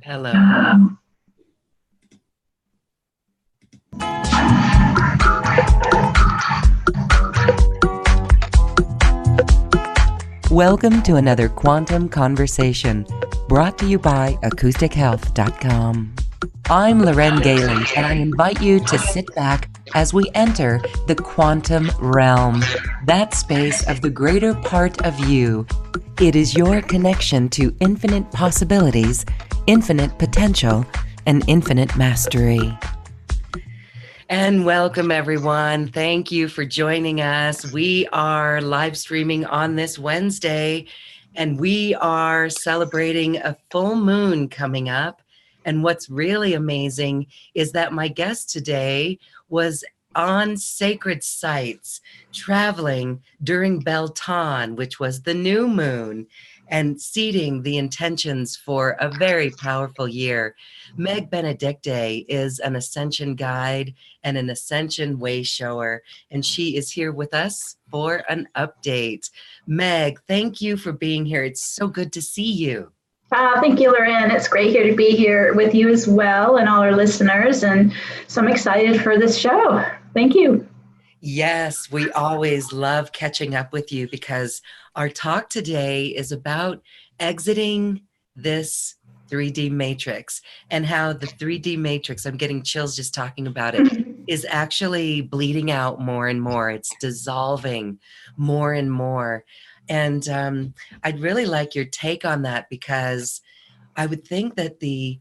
Hello. Welcome to another Quantum Conversation, brought to you by acoustichealth.com. I'm Loren Galen, and I invite you to sit back as we enter the quantum realm, that space of the greater part of you. It is your connection to infinite possibilities, infinite potential, and infinite mastery. And welcome, everyone. Thank you for joining us. We are live streaming on this Wednesday, and we are celebrating a full moon coming up. And what's really amazing is that my guest today was on sacred sites, traveling during Beltane, which was the new moon, and seeding the intentions for a very powerful year. Meg Benedicte is an Ascension guide and an Ascension way shower, and she is here with us for an update. Meg, thank you for being here. It's so good to see you. Thank you, Loren. It's great here to be here with you as well and all our listeners, and so I'm excited for this show. Thank you. Yes, we always love catching up with you because our talk today is about exiting this 3D matrix and how the 3D matrix, I'm getting chills just talking about it, is actually bleeding out more and more. It's dissolving more and more. And I'd really like your take on that, because I would think that the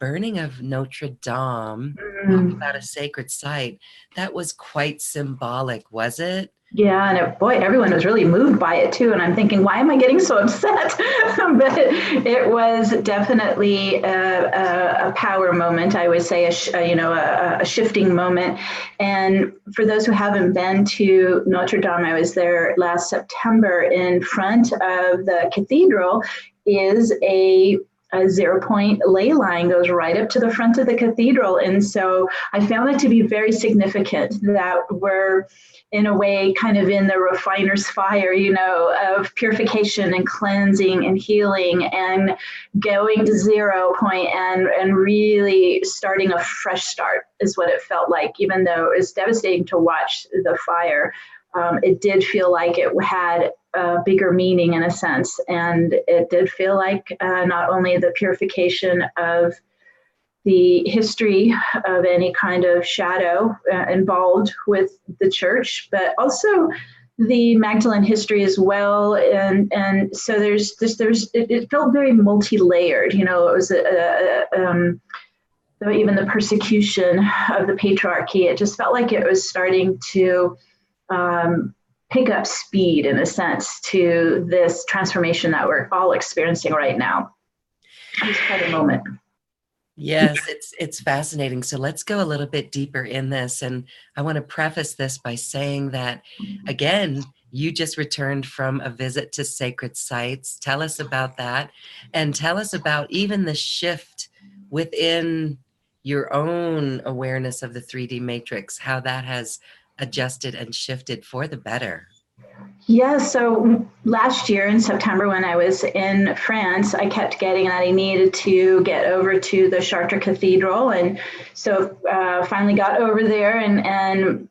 burning of Notre Dame, about a sacred site, that was quite symbolic, was it? Yeah, and boy, everyone was really moved by it too. And I'm thinking, why am I getting so upset? But it was definitely a power moment. I would say a shifting moment. And for those who haven't been to Notre Dame, I was there last September. In front of the cathedral is a 0-point ley line, goes right up to the front of the cathedral. And so I found that to be very significant, that we're in a way kind of in the refiner's fire, of purification and cleansing and healing and going to 0 point and really starting a fresh start is what it felt like. Even though it was devastating to watch the fire, it did feel like it had a bigger meaning in a sense. And it did feel like not only the purification of the history of any kind of shadow involved with the church, but also the Magdalene history as well. And so it felt very multi-layered. It was even the persecution of the patriarchy. It just felt like it was starting to pick up speed, in a sense, to this transformation that we're all experiencing right now. It was quite a moment. Yes, it's fascinating. So let's go a little bit deeper in this. And I want to preface this by saying that, again, you just returned from a visit to sacred sites. Tell us about that, and tell us about even the shift within your own awareness of the 3D matrix, how that has adjusted and shifted for the better. Yeah, so last year in September when I was in France, I kept getting that I needed to get over to the Chartres Cathedral. And so finally got over there and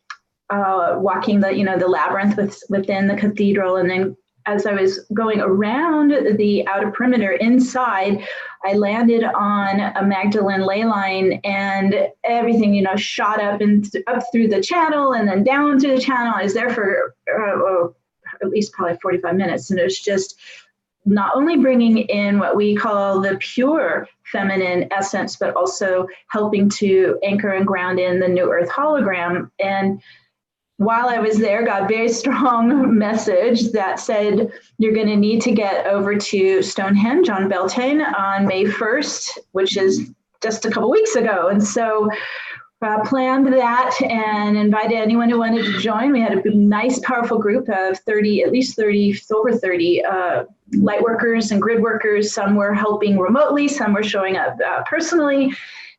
walking the labyrinth within the cathedral. And then as I was going around the outer perimeter inside, I landed on a Magdalene ley line, and everything, shot up up through the channel and then down through the channel. I was there for at least probably 45 minutes. And it was just not only bringing in what we call the pure feminine essence, but also helping to anchor and ground in the New Earth hologram. And while I was there, got a very strong message that said, you're going to need to get over to Stonehenge on Beltane on May 1st, which is just a couple weeks ago. And so planned that and invited anyone who wanted to join. We had a nice, powerful group of 30, at least 30, over 30 light workers and grid workers. Some were helping remotely, some were showing up personally.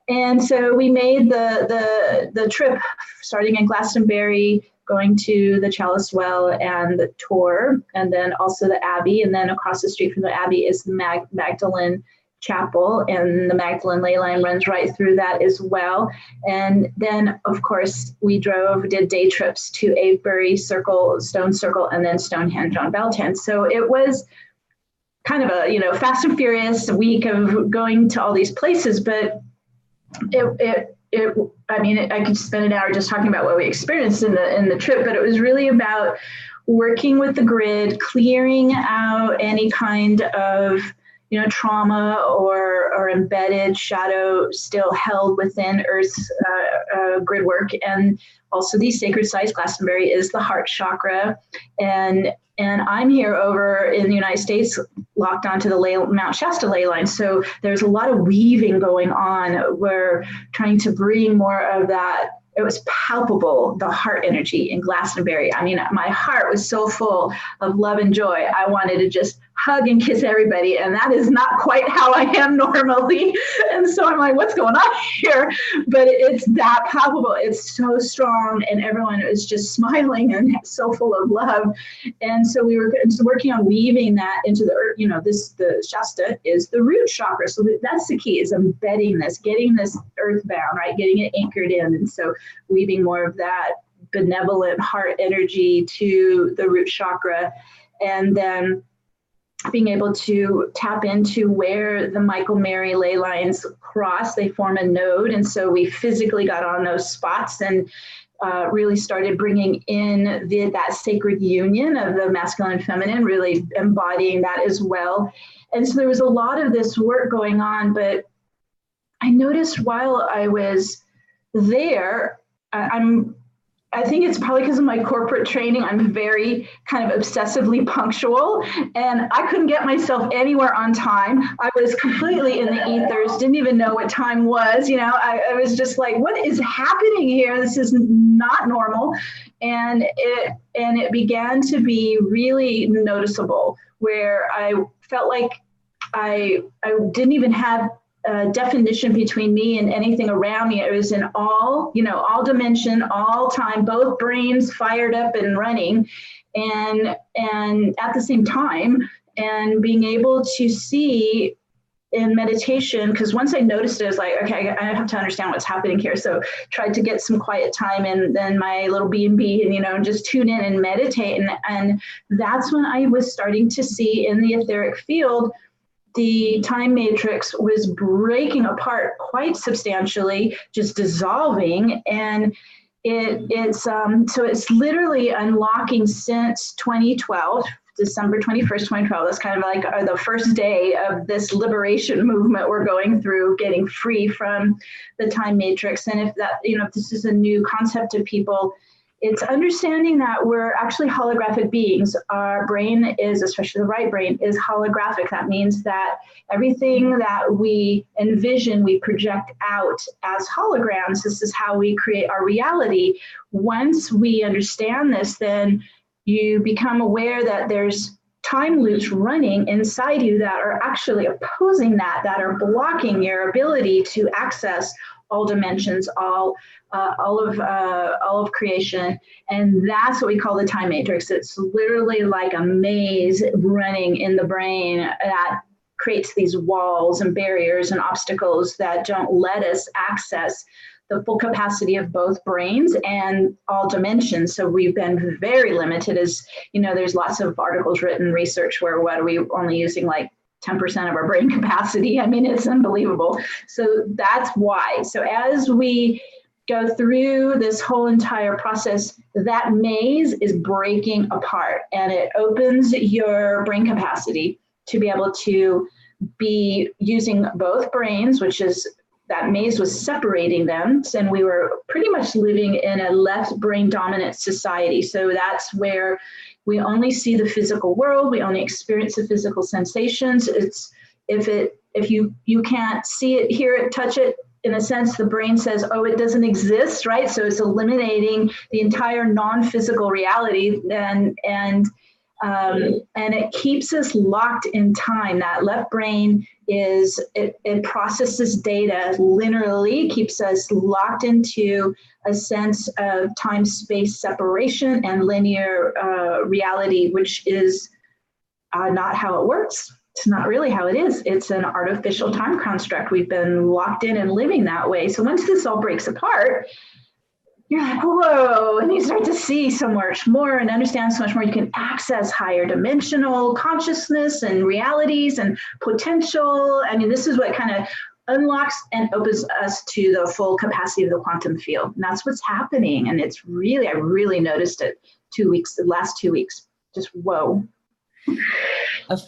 And so we made the trip starting in Glastonbury, going to the Chalice Well and the Tor, and then also the Abbey. And then across the street from the Abbey is the Magdalene Chapel, and the Magdalene ley line runs right through that as well. And then, of course, we did day trips to Avebury Circle, Stone Circle, and then Stonehenge on Beltane. So it was kind of a, fast and furious week of going to all these places, but I could spend an hour just talking about what we experienced in the trip, but it was really about working with the grid, clearing out any kind of trauma or embedded shadow still held within Earth's grid work. And also the sacred sites. Glastonbury is the heart chakra, and I'm here over in the United States, locked onto the Mount Shasta ley line. So there's a lot of weaving going on. We're trying to bring more of that. It was palpable, the heart energy in Glastonbury. I mean, my heart was so full of love and joy. I wanted to just hug and kiss everybody. And that is not quite how I am normally. And so I'm like, what's going on here? But it's that palpable. It's so strong. And everyone is just smiling and so full of love. And so we were working on weaving that into the earth. The Shasta is the root chakra. So that's the key, is embedding this, getting this earthbound, right? Getting it anchored in. And so weaving more of that benevolent heart energy to the root chakra. And then being able to tap into where the Michael Mary ley lines cross, they form a node. And so we physically got on those spots and really started bringing in that sacred union of the masculine and feminine, really embodying that as well. And so there was a lot of this work going on, but I noticed while I was there, I think it's probably because of my corporate training. I'm very kind of obsessively punctual, and I couldn't get myself anywhere on time. I was completely in the ethers, didn't even know what time was. I was just like, what is happening here? This is not normal. And it began to be really noticeable, where I felt like I didn't even have definition between me and anything around me. It was in all dimension, all time, both brains fired up and running, and at the same time, and being able to see in meditation, because once I noticed it, I was like, okay, I have to understand what's happening here. So tried to get some quiet time in then my little B&B and just tune in and meditate. And that's when I was starting to see in the etheric field, the time matrix was breaking apart quite substantially, just dissolving. And it's literally unlocking since 2012, December 21st, 2012. That's kind of like the first day of this liberation movement we're going through, getting free from the time matrix. And if this is a new concept to people, it's understanding that we're actually holographic beings. Our brain is, especially the right brain, is holographic. That means that everything that we envision, we project out as holograms. This is how we create our reality. Once we understand this, then you become aware that there's time loops running inside you that are actually opposing that are blocking your ability to access all dimensions, all of creation. And that's what we call the time matrix. It's literally like a maze running in the brain that creates these walls and barriers and obstacles that don't let us access the full capacity of both brains and all dimensions. So we've been very limited, as there's lots of articles written, research where what are we only using like 10% of our brain capacity. I mean, it's unbelievable. So that's why. So as we go through this whole entire process, that maze is breaking apart, and it opens your brain capacity to be able to be using both brains, which is that maze was separating them. And we were pretty much living in a left brain dominant society. So that's where we only see the physical world. We only experience the physical sensations. It's if you can't see it, hear it, touch it, in a sense, the brain says, oh, it doesn't exist, right? So it's eliminating the entire non-physical reality. And And it keeps us locked in time. That left brain it processes data linearly, keeps us locked into a sense of time-space separation and linear reality, which is not how it works. It's not really how it is. It's an artificial time construct. We've been locked in and living that way. So once this all breaks apart, you're like, whoa, and you start to see so much more and understand so much more. You can access higher dimensional consciousness and realities and potential. I mean, this is what kind of unlocks and opens us to the full capacity of the quantum field. And that's what's happening. And it's really, I really noticed it the last 2 weeks. Just whoa.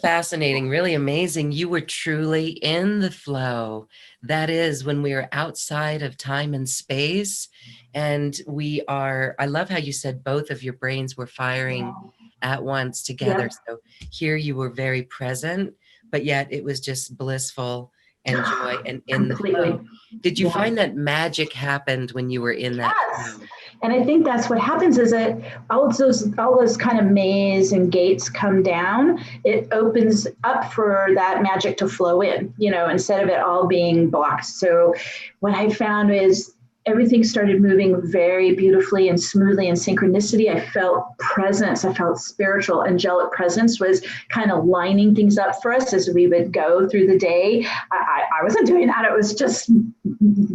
Fascinating, really amazing. You were truly in the flow. That is when we are outside of time and space. And I love how you said both of your brains were firing at once together. Yep. So here you were very present, but yet it was just blissful and joy and in the flow. Did you find that magic happened when you were in that flow? And I think that's what happens is that all those kind of maze and gates come down. It opens up for that magic to flow in, instead of it all being blocked. So what I found is everything started moving very beautifully and smoothly in synchronicity. I felt presence. I felt spiritual, angelic presence was kind of lining things up for us as we would go through the day. I wasn't doing that. It was just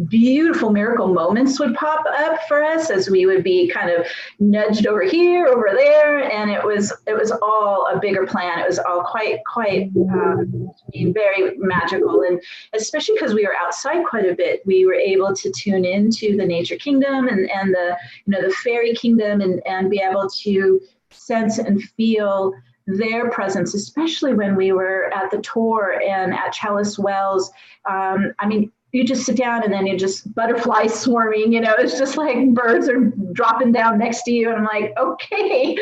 beautiful miracle moments would pop up for us as we would be kind of nudged over here, over there. And it was all a bigger plan. It was all quite very magical. And especially because we were outside quite a bit, we were able to tune into the nature kingdom and the fairy kingdom and be able to sense and feel their presence, especially when we were at the tour and at Chalice Wells. You just sit down and then you just butterflies swarming, it's just like birds are dropping down next to you. And I'm like, okay,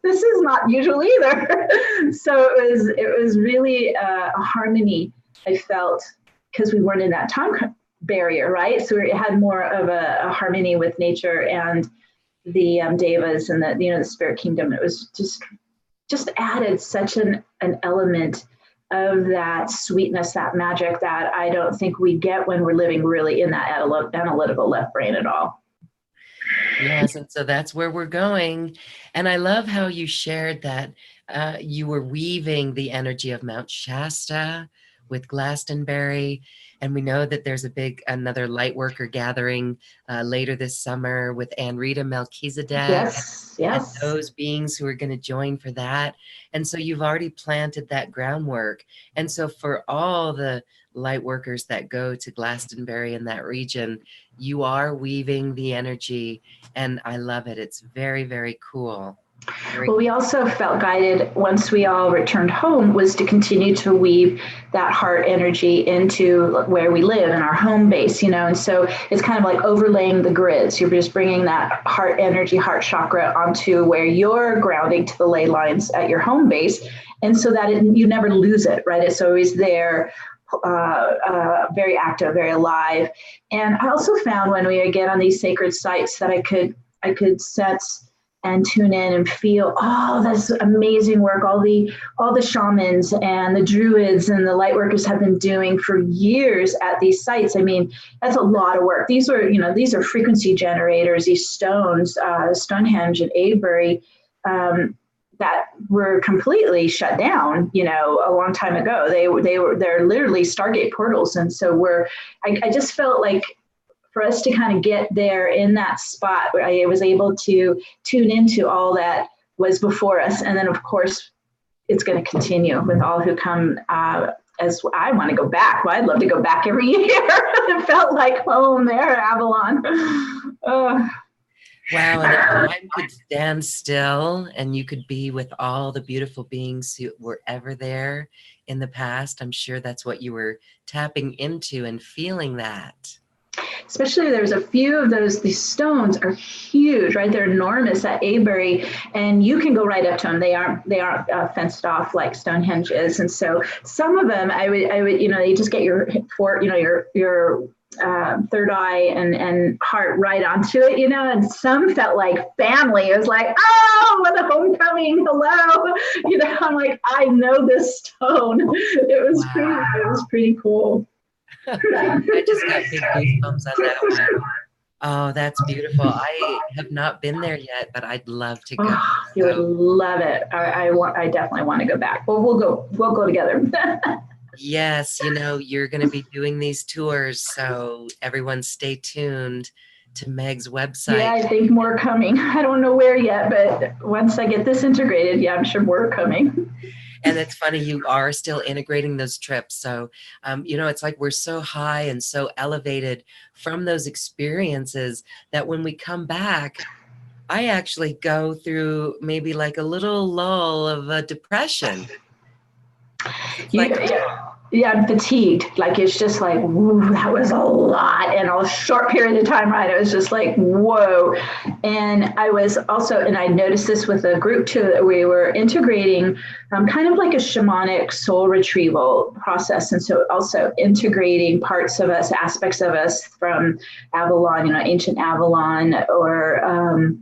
this is not usual either. So it was really a harmony I felt because we weren't in that time barrier, right? So it had more of a harmony with nature and the devas and the spirit kingdom. It was just added such an element of that sweetness, that magic that I don't think we get when we're living really in that analytical left brain at all. Yes, and so that's where we're going. And I love how you shared that you were weaving the energy of Mount Shasta with Glastonbury. And we know that there's another light worker gathering later this summer with Ann Rita Melchizedek. Yes. And those beings who are going to join for that. And so you've already planted that groundwork. And so for all the light workers that go to Glastonbury in that region, you are weaving the energy. And I love it. It's very, very cool. Well, we also felt guided once we all returned home was to continue to weave that heart energy into where we live in our home base, and so it's kind of like overlaying the grids. You're just bringing that heart energy, heart chakra onto where you're grounding to the ley lines at your home base. And so that you never lose it, right? It's always there, very active, very alive. And I also found when we get on these sacred sites that I could sense and tune in and feel all this amazing work, all the shamans and the druids and the light workers have been doing for years at these sites. I mean, that's a lot of work. These are frequency generators, these stones, Stonehenge and Avebury, that were completely shut down, a long time ago. They're literally Stargate portals. And so I just felt like, for us to kind of get there in that spot where I was able to tune into all that was before us. And then, of course, it's going to continue with all who come as I want to go back. Well, I'd love to go back every year. It felt like home there, Avalon. Wow. And if time could stand still and you could be with all the beautiful beings who were ever there in the past, I'm sure that's what you were tapping into and feeling that. Especially there's a few of these stones are huge, right? They're enormous at Avebury, and you can go right up to them. They aren't fenced off like Stonehenge is. And so some of them I would you just get your third eye and heart right onto it, and some felt like family. It was like, oh, what a homecoming, hello. I'm like, I know this stone. It was pretty cool. I just got big goosebumps on that one. Oh, that's beautiful. I have not been there yet, but I'd love to go. Oh, you would love it. I definitely want to go back. Well, we'll go together. Yes, you're going to be doing these tours, so everyone stay tuned to Meg's website. Yeah, I think more coming. I don't know where yet, but once I get this integrated, yeah, I'm sure more coming. And it's funny, you are still integrating those trips. So, it's like we're so high and so elevated from those experiences that when we come back, I actually go through maybe like a little lull of a depression. Yeah, I'm fatigued. Like, it's just like, woo, that was a lot in a short period of time, right? It was just like, whoa. And I was also, and I noticed this with a group too, that we were integrating kind of like a shamanic soul retrieval process. And so also integrating parts of us, aspects of us from Avalon, ancient Avalon or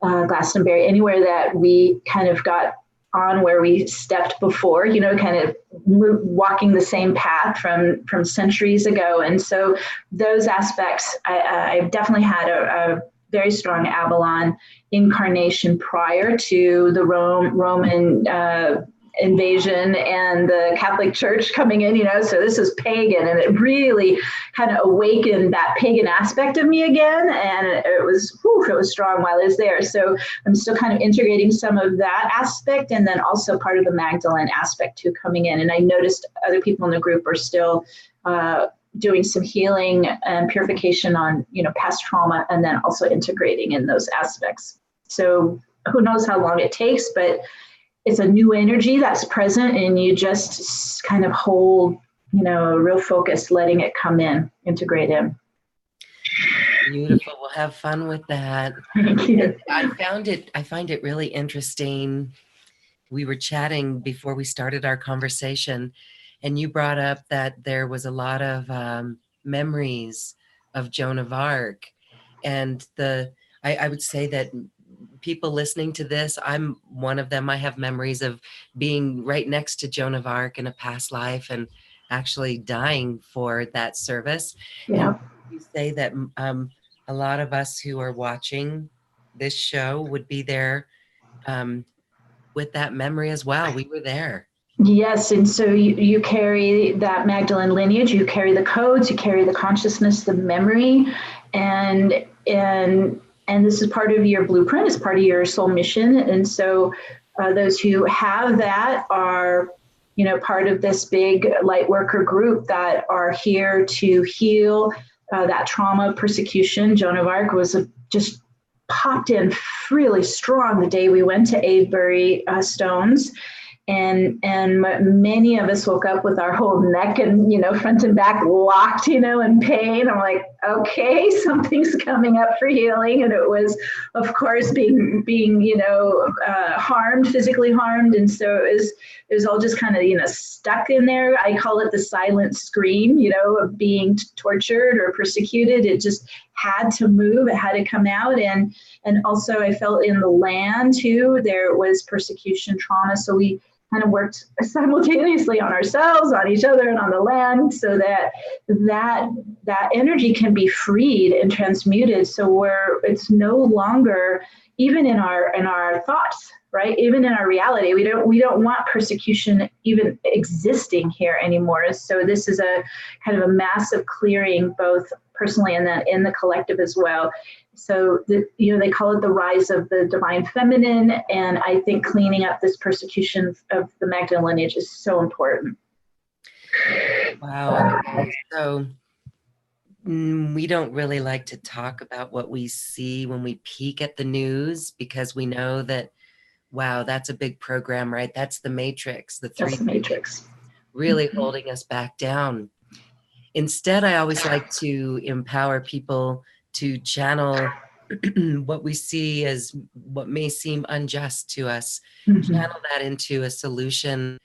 Glastonbury, anywhere that we kind of got on where we stepped before, kind of walking the same path from centuries ago. And so those aspects, I've definitely had a very strong Avalon incarnation prior to the Roman invasion and the Catholic Church coming in, so this is pagan, and it really kind of awakened that pagan aspect of me again. And it was strong while I was there. So I'm still kind of integrating some of that aspect, and then also part of the Magdalene aspect too coming in. And I noticed other people in the group are still doing some healing and purification on, past trauma, and then also integrating in those aspects. So who knows how long it takes, but it's a new energy that's present, and you just kind of hold, real focus, letting it come in, integrate in. Beautiful. We'll have fun with that. Thank you. I find it really interesting. We were chatting before we started our conversation, and you brought up that there was a lot of memories of Joan of Arc. And I would say that people listening to this, I'm one of them. I have memories of being right next to Joan of Arc in a past life and actually dying for that service. Yeah. And you say that a lot of us who are watching this show would be there with that memory as well. We were there. Yes, and so you carry that Magdalene lineage, you carry the codes, you carry the consciousness, the memory, and this is part of your blueprint, it's part of your soul mission. And so those who have that are, part of this big light worker group that are here to heal that trauma, persecution. Joan of Arc was just popped in really strong the day we went to Avebury Stones. And many of us woke up with our whole neck and, front and back locked, in pain. I'm like, okay, something's coming up for healing. And it was, of course, being harmed, physically harmed. And so it was all just kind of, stuck in there. I call it the silent scream, of being tortured or persecuted. It just had to move. It had to come out. And also I felt in the land too, there was persecution, trauma. So we kind of worked simultaneously on ourselves, on each other, and on the land, so that energy can be freed and transmuted. So it's no longer, even in our thoughts, right? Even in our reality, we don't want persecution even existing here anymore. So this is a kind of a massive clearing, both personally and then in the collective as well. So they call it the rise of the divine feminine, and I think cleaning up this persecution of the Magdalene lineage is so important. Wow. Okay. So we don't really like to talk about what we see when we peek at the news, because we know that, wow, that's a big program, right? That's the Matrix, That's the Matrix. Really holding us back down. Instead, I always like to empower people to channel what we see as what may seem unjust to us, channel that into a solution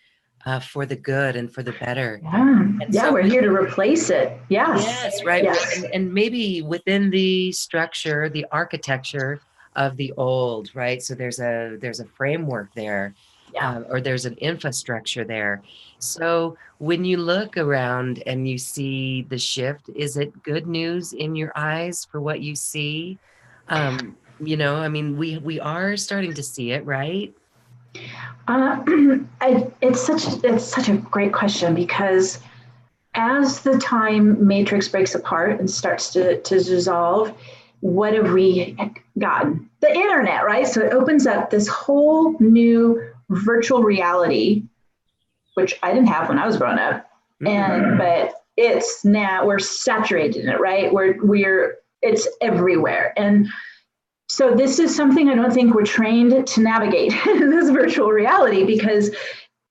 for the good and for the better. Yeah, And yeah, so we're here to replace it. Yes, yes, right. yes, And maybe within the structure, the architecture of the old, right? So there's a framework there, yeah. or there's an infrastructure there. So when you look around and you see the shift, is it good news in your eyes for what you see? I mean, we are starting to see it, right? Uh, it's such a great question, because as the time matrix breaks apart and starts to dissolve, what have we gotten? The internet, right? So it opens up this whole new virtual reality, which I didn't have when I was growing up. But it's now, we're saturated in it, right? It's everywhere. And so this is something I don't think we're trained to navigate in this virtual reality, because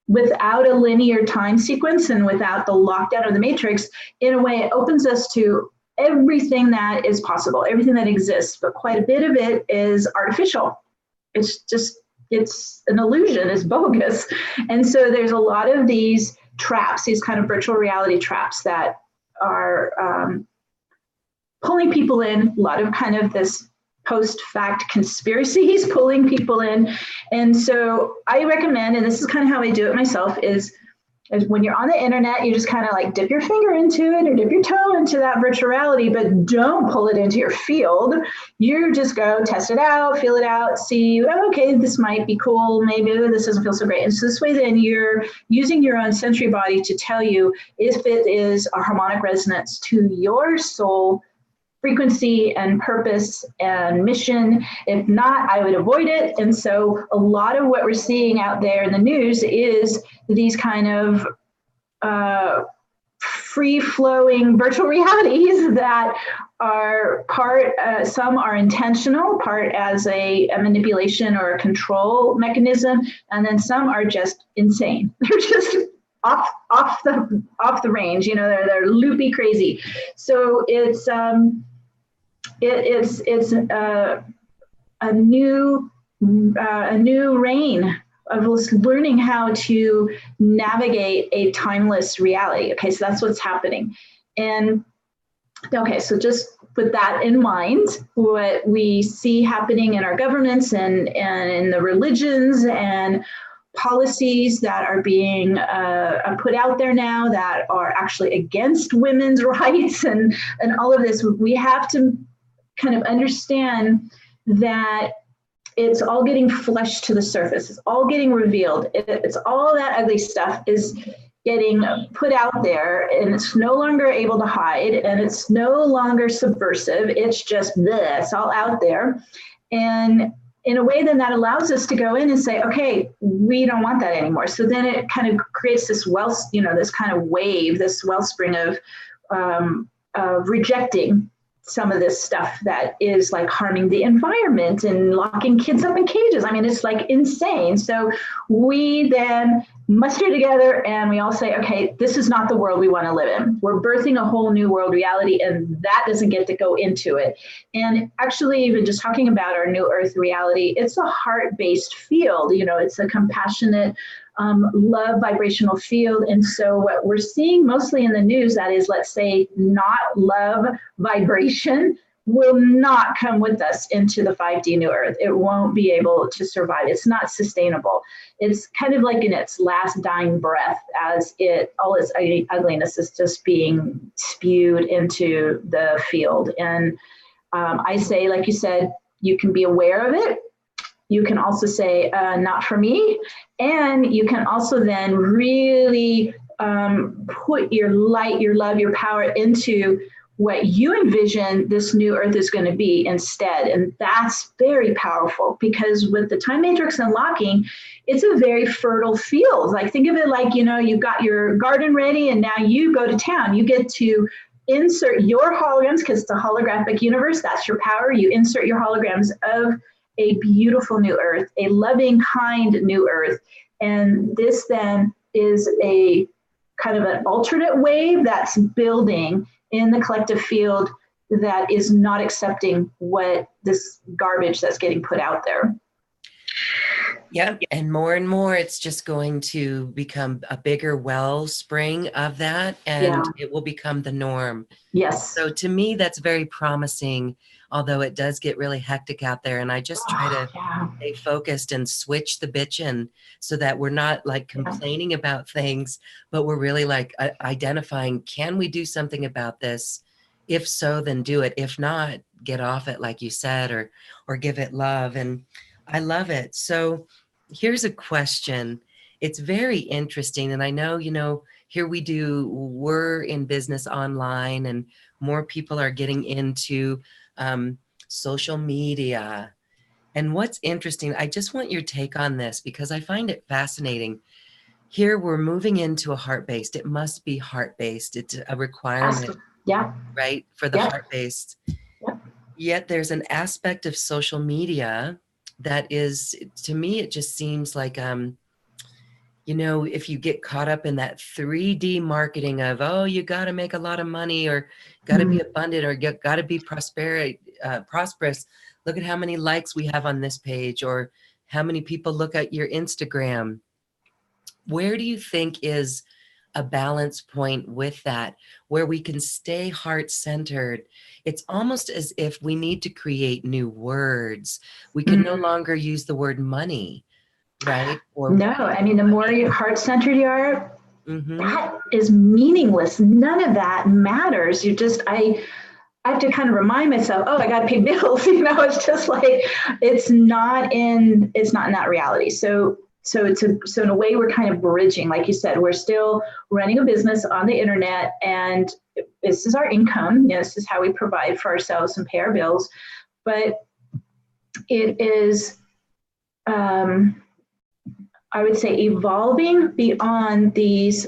without a linear time sequence and without the lockdown of the matrix, in a way, it opens us to everything that is possible, everything that exists, but quite a bit of it is artificial. It's an illusion, it's bogus. And so there's a lot of these traps, these kind of virtual reality traps that are pulling people in, a lot of kind of this post-fact conspiracies pulling people in. And so I recommend, and this is kind of how I do it myself, is when you're on the internet, you just kind of like dip your finger into it or dip your toe into that virtual reality, but don't pull it into your field. You just go test it out, feel it out, see, oh, okay, this might be cool, maybe this doesn't feel so great. And so this way then you're using your own sensory body to tell you if it is a harmonic resonance to your soul frequency and purpose and mission. If not, I would avoid it. And so a lot of what we're seeing out there in the news is these kind of free-flowing virtual realities that are some are intentional, part as a manipulation or a control mechanism, and then some are just insane. They're just off the range, they're loopy crazy. So it's a new reign of learning how to navigate a timeless reality. Okay, so that's what's happening. And okay, so just with that in mind, what we see happening in our governments and in the religions and policies that are being put out there now that are actually against women's rights and all of this, we have to kind of understand that it's all getting flushed to the surface. It's all getting revealed. It's all that ugly stuff is getting put out there, and it's no longer able to hide, and it's no longer subversive. It's just this, all out there. And in a way, then that allows us to go in and say, okay, we don't want that anymore. So then it kind of creates this this kind of wave, this wellspring of rejecting some of this stuff that is like harming the environment and locking kids up in cages. I mean, it's like insane. So we then muster together and we all say, okay, this is not the world we want to live in. We're birthing a whole new world reality, and that doesn't get to go into it. And actually, even just talking about our new earth reality, it's a heart-based field. It's a compassionate, love vibrational field. And so what we're seeing mostly in the news that is, let's say, not love vibration will not come with us into the 5D new earth. It won't be able to survive. It's not sustainable. It's kind of like in its last dying breath, as all its ugliness is just being spewed into the field. And I say, like you said, you can be aware of it. You can also say, not for me. And you can also then really put your light, your love, your power into what you envision this new earth is going to be instead. And that's very powerful, because with the time matrix unlocking, it's a very fertile field. Like, think of it like, you've got your garden ready and now you go to town. You get to insert your holograms, because it's a holographic universe. That's your power. You insert your holograms of a beautiful new earth, a loving, kind new earth. And this then is a kind of an alternate wave that's building in the collective field that is not accepting what this garbage that's getting put out there. Yeah, and more, it's just going to become a bigger wellspring of that, Yeah. and it will become the norm. Yes. So to me, that's very promising, although it does get really hectic out there. And I just try Oh, to yeah. stay focused and switch the bitchin' so that we're not like Yeah. complaining about things, but we're really like identifying, can we do something about this? If so, then do it. If not, get off it, like you said, or give it love. And I love it. So here's a question. It's very interesting. And I know, here we're in business online, and more people are getting into social media. And what's interesting, I just want your take on this because I find it fascinating. Here we're moving into a heart-based. It must be heart-based. It's a requirement, Yeah. right, for the Yeah. heart-based. Yeah. Yet there's an aspect of social media that is, to me, it just seems like if you get caught up in that 3D marketing of, oh, you got to make a lot of money, or got to be abundant, or you got to be prosperous. Look at how many likes we have on this page, or how many people look at your Instagram. Where do you think is a balance point with that, where we can stay heart-centered? It's almost as if we need to create new words. We can no longer use the word money, right? No, I mean, the more heart-centered you are, Mm-hmm. that is meaningless. None of that matters. I have to kind of remind myself, oh, I got to pay bills. It's just like, it's not in that reality. So in a way, we're kind of bridging, like you said, we're still running a business on the internet, and this is our income. This is how we provide for ourselves and pay our bills. But it is, I would say, evolving beyond these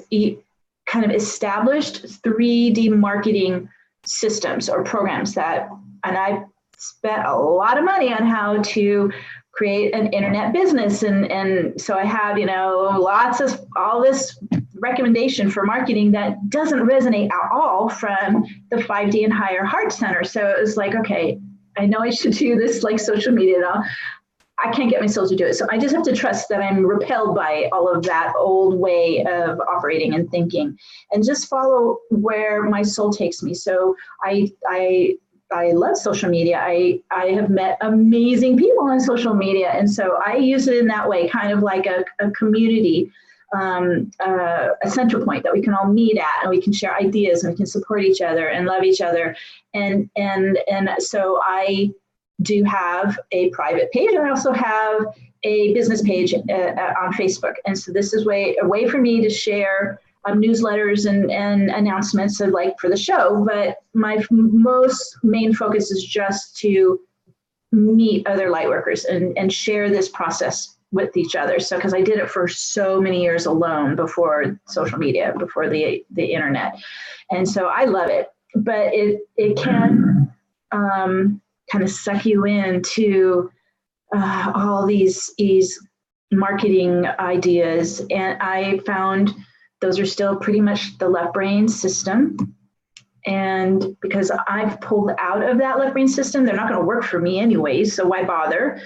kind of established 3D marketing systems or programs and I've spent a lot of money on how to create an internet business. And so I have, lots of all this recommendation for marketing that doesn't resonate at all from the 5D and higher heart center. So it was like, okay, I know I should do this like social media now. I can't get myself to do it. So I just have to trust that I'm repelled by all of that old way of operating and thinking, and just follow where my soul takes me. So I love social media. I have met amazing people on social media. And so I use it in that way, kind of like a community, a central point that we can all meet at, and we can share ideas, and we can support each other and love each other. And so I do have a private page, and I also have a business page on Facebook. And so this is a way for me to share newsletters and announcements of like for the show. But my most main focus is just to meet other light workers and share this process with each other. So, because I did it for so many years alone before social media, before the internet. And so I love it, but it can, kind of suck you into all these marketing ideas. And I found those are still pretty much the left brain system. And because I've pulled out of that left brain system, they're not going to work for me anyway, so why bother?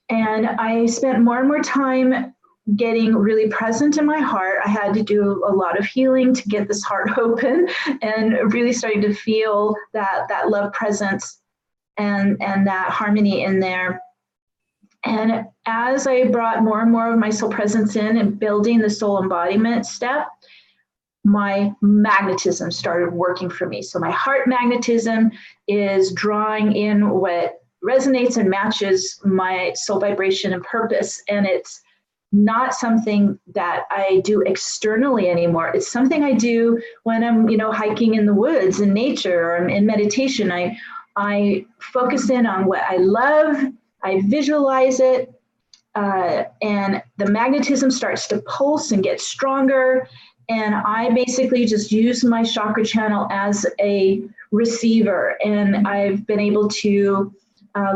And I spent more and more time getting really present in my heart. I had to do a lot of healing to get this heart open, and really starting to feel that love presence and that harmony in there. And as I brought more and more of my soul presence in and building the soul embodiment step, my magnetism started working for me. So my heart magnetism is drawing in what resonates and matches my soul vibration and purpose. And it's not something that I do externally anymore. It's something I do when I'm, hiking in the woods in nature, or I'm in meditation. I focus in on what I love, I visualize it, and the magnetism starts to pulse and get stronger. And I basically just use my chakra channel as a receiver. And I've been able to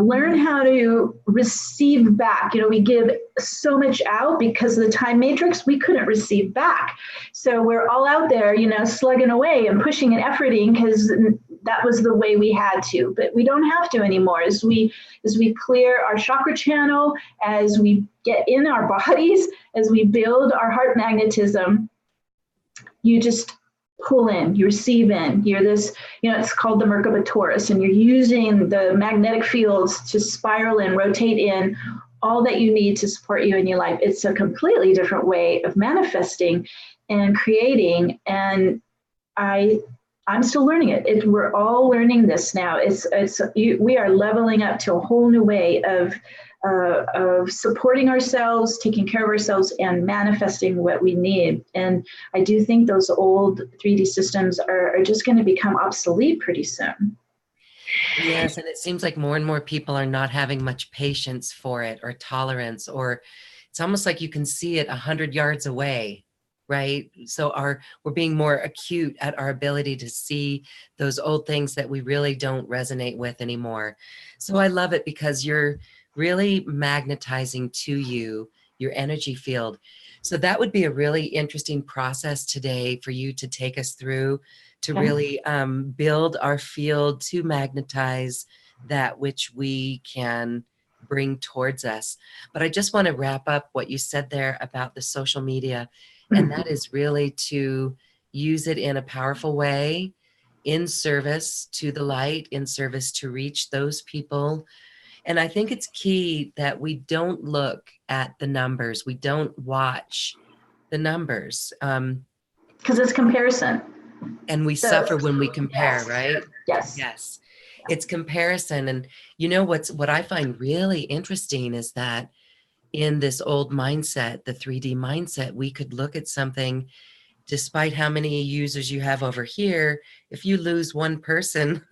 learn how to receive back. We give so much out because of the time matrix, we couldn't receive back. So we're all out there, slugging away and pushing and efforting because that was the way we had to, but we don't have to anymore. As we clear our chakra channel, as we get in our bodies, as we build our heart magnetism, you just pull in, you receive in. You're this, it's called the Merkaba torus, and you're using the magnetic fields to spiral in, rotate in all that you need to support you in your life. It's a completely different way of manifesting and creating. And I'm still learning it. We're all learning this now. We are leveling up to a whole new way of supporting ourselves, taking care of ourselves, and manifesting what we need. And I do think those old 3D systems are just going to become obsolete pretty soon. Yes, and it seems like more and more people are not having much patience for it or tolerance, or it's almost like you can see it 100 yards away, right? So we're being more acute at our ability to see those old things that we really don't resonate with anymore. So I love it because you're really magnetizing to you your energy field. So that would be a really interesting process today for you to take us through, to really build our field to magnetize that which we can bring towards us. But I just want to wrap up what you said there about the social media, and that is really to use it in a powerful way, in service to the light, in service to reach those people. And I think it's key that we don't look at the numbers. We don't watch the numbers. Because it's comparison. And we suffer when we compare, yes. right? Yes. Yes. It's comparison. And what I find really interesting is that in this old mindset, the 3D mindset, we could look at something, despite how many users you have over here, if you lose one person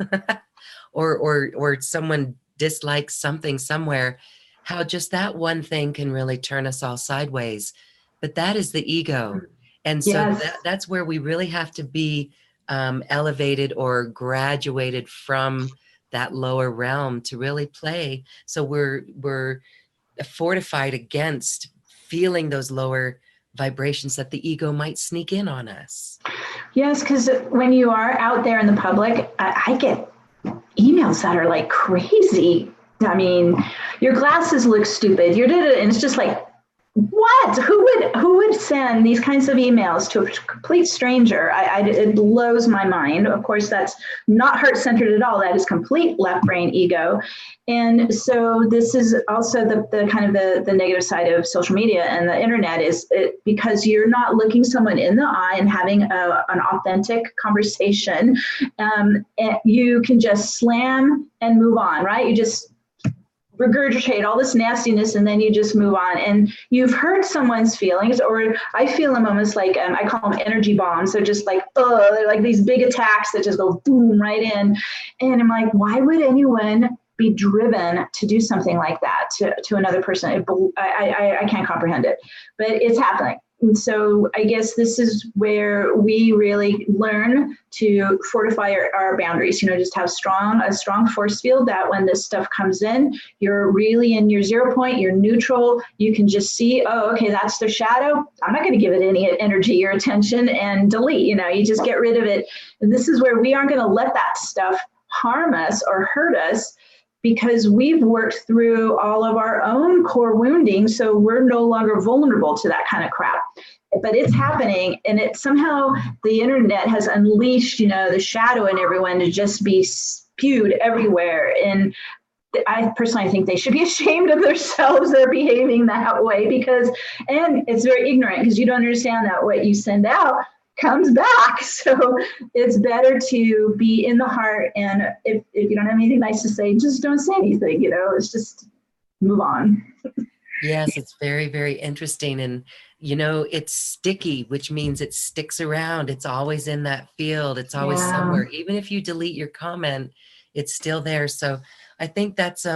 or someone dislikes something somewhere, how just that one thing can really turn us all sideways. But that is the ego. And so yes. that's where we really have to be elevated or graduated from that lower realm to really play. So we're fortified against feeling those lower vibrations that the ego might sneak in on us. Yes, because when you are out there in the public, I get emails that are like crazy. I mean, your glasses look stupid. And it's just like, what? Who would send these kinds of emails to a complete stranger? It blows my mind. Of course, that's not heart-centered at all. That is complete left brain ego. And so this is also the kind of the negative side of social media and the internet is because you're not looking someone in the eye and having an authentic conversation. You can just slam and move on, right? You just regurgitate all this nastiness and then you just move on, and you've hurt someone's feelings, or I feel them almost like I call them energy bombs. They're just like, they're like these big attacks that just go boom right in. And I'm like, why would anyone be driven to do something like that to another person? I can't comprehend it, but it's happening. And so I guess this is where we really learn to fortify our boundaries, just have a strong force field that when this stuff comes in, you're really in your 0 point, you're neutral. You can just see, oh, okay, that's the shadow. I'm not going to give it any energy or attention, and delete, you just get rid of it. And this is where we aren't going to let that stuff harm us or hurt us, because we've worked through all of our own core wounding, so we're no longer vulnerable to that kind of crap. But it's happening, and it somehow the internet has unleashed, the shadow in everyone to just be spewed everywhere. And I personally think they should be ashamed of themselves. They're behaving that way and it's very ignorant, because you don't understand that what you send out comes back. So it's better to be in the heart. And if you don't have anything nice to say, just don't say anything, it's just move on. Yes, it's very, very interesting. And, it's sticky, which means it sticks around. It's always in that field. It's always somewhere. Even if you delete your comment, it's still there. So I think that's,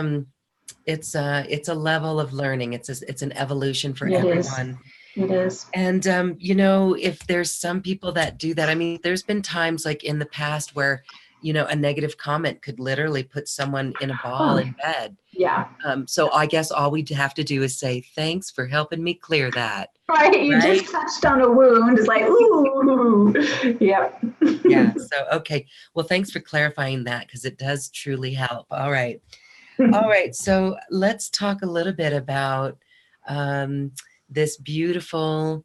it's a level of learning. It's an evolution for everyone. It is. And, if there's some people that do that, I mean, there's been times like in the past where a negative comment could literally put someone in a ball in bed. Yeah. So I guess all we have to do is say, thanks for helping me clear that. Right. You just touched on a wound. It's like, ooh. Yep. Yeah. So, okay. Well, thanks for clarifying that, because it does truly help. All right. All right. So let's talk a little bit about this beautiful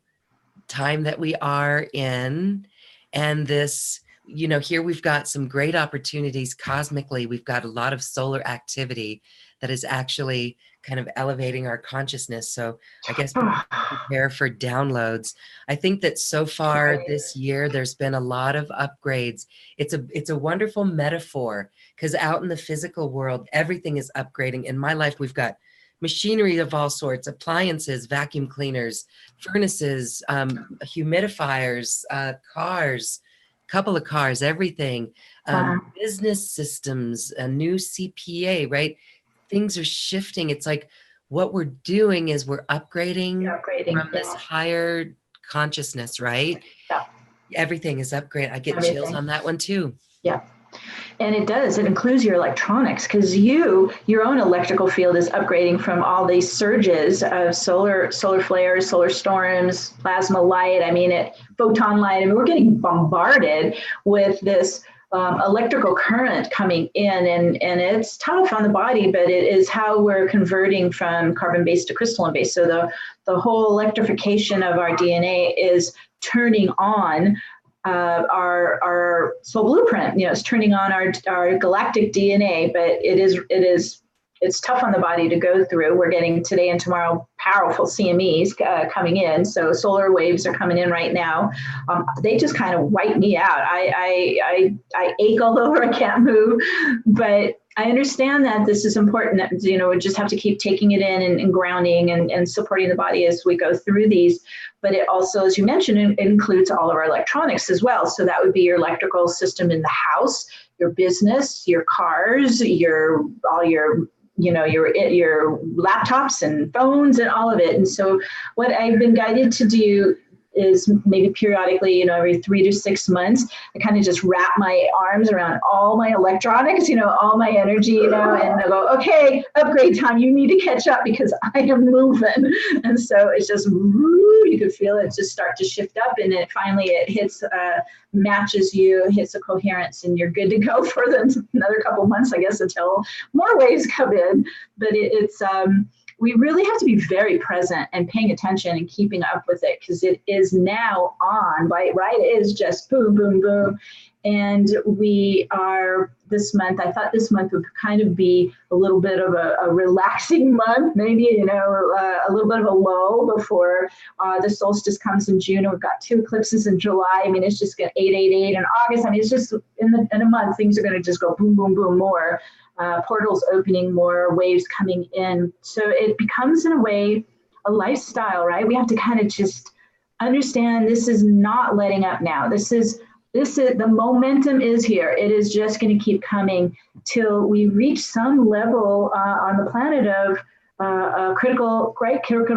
time that we are in, and this, here we've got some great opportunities cosmically. We've got a lot of solar activity that is actually kind of elevating our consciousness. So I guess prepare for downloads. I think that so far this year, there's been a lot of upgrades. It's a wonderful metaphor, because out in the physical world, everything is upgrading. In my life, we've got machinery of all sorts, appliances, vacuum cleaners, furnaces, humidifiers, cars, couple of cars, everything, business systems, a new CPA, right? Things are shifting. It's like what we're doing is we're upgrading from this higher consciousness, right? Yeah. Everything is upgraded. I get chills on that one too. Yeah. And it does. It includes your electronics, because your own electrical field is upgrading from all these surges of solar flares, solar storms, plasma light. I mean, photon light. I mean, we're getting bombarded with this electrical current coming in, and it's tough on the body, but it is how we're converting from carbon-based to crystalline-based. So the whole electrification of our DNA is turning on our soul blueprint. It's turning on our galactic DNA, but it's tough on the body to go through. We're getting today and tomorrow powerful CMEs coming in. So solar waves are coming in right now. They just kind of wipe me out. I ache all over. I can't move, but I understand that this is important. We just have to keep taking it in and grounding and supporting the body as we go through these. But it also, as you mentioned, it includes all of our electronics as well. So that would be your electrical system in the house, your business, your cars, your laptops and phones and all of it. And so what I've been guided to do is maybe periodically, every 3 to 6 months, I kind of just wrap my arms around all my electronics, all my energy, and I go, okay, upgrade time. You need to catch up because I am moving. And so it's just, you could feel it just start to shift up, and then finally it hits, matches you, hits a coherence, and you're good to go for another couple months, I guess, until more waves come in. But it's we really have to be very present and paying attention and keeping up with it, because it is now on, right? It is just boom, boom, boom. And we are this month, I thought this month would kind of be a little bit of a relaxing month, maybe, a little bit of a lull before the solstice comes in June. And we've got 2 eclipses in July. I mean, it's just 888 in August. I mean, it's just in a month, things are going to just go boom, boom, boom more. Portals opening, more waves coming in. So it becomes, in a way, a lifestyle, right? We have to kind of just understand this is not letting up now. This is the momentum is here. It is just going to keep coming till we reach some level on the planet of critical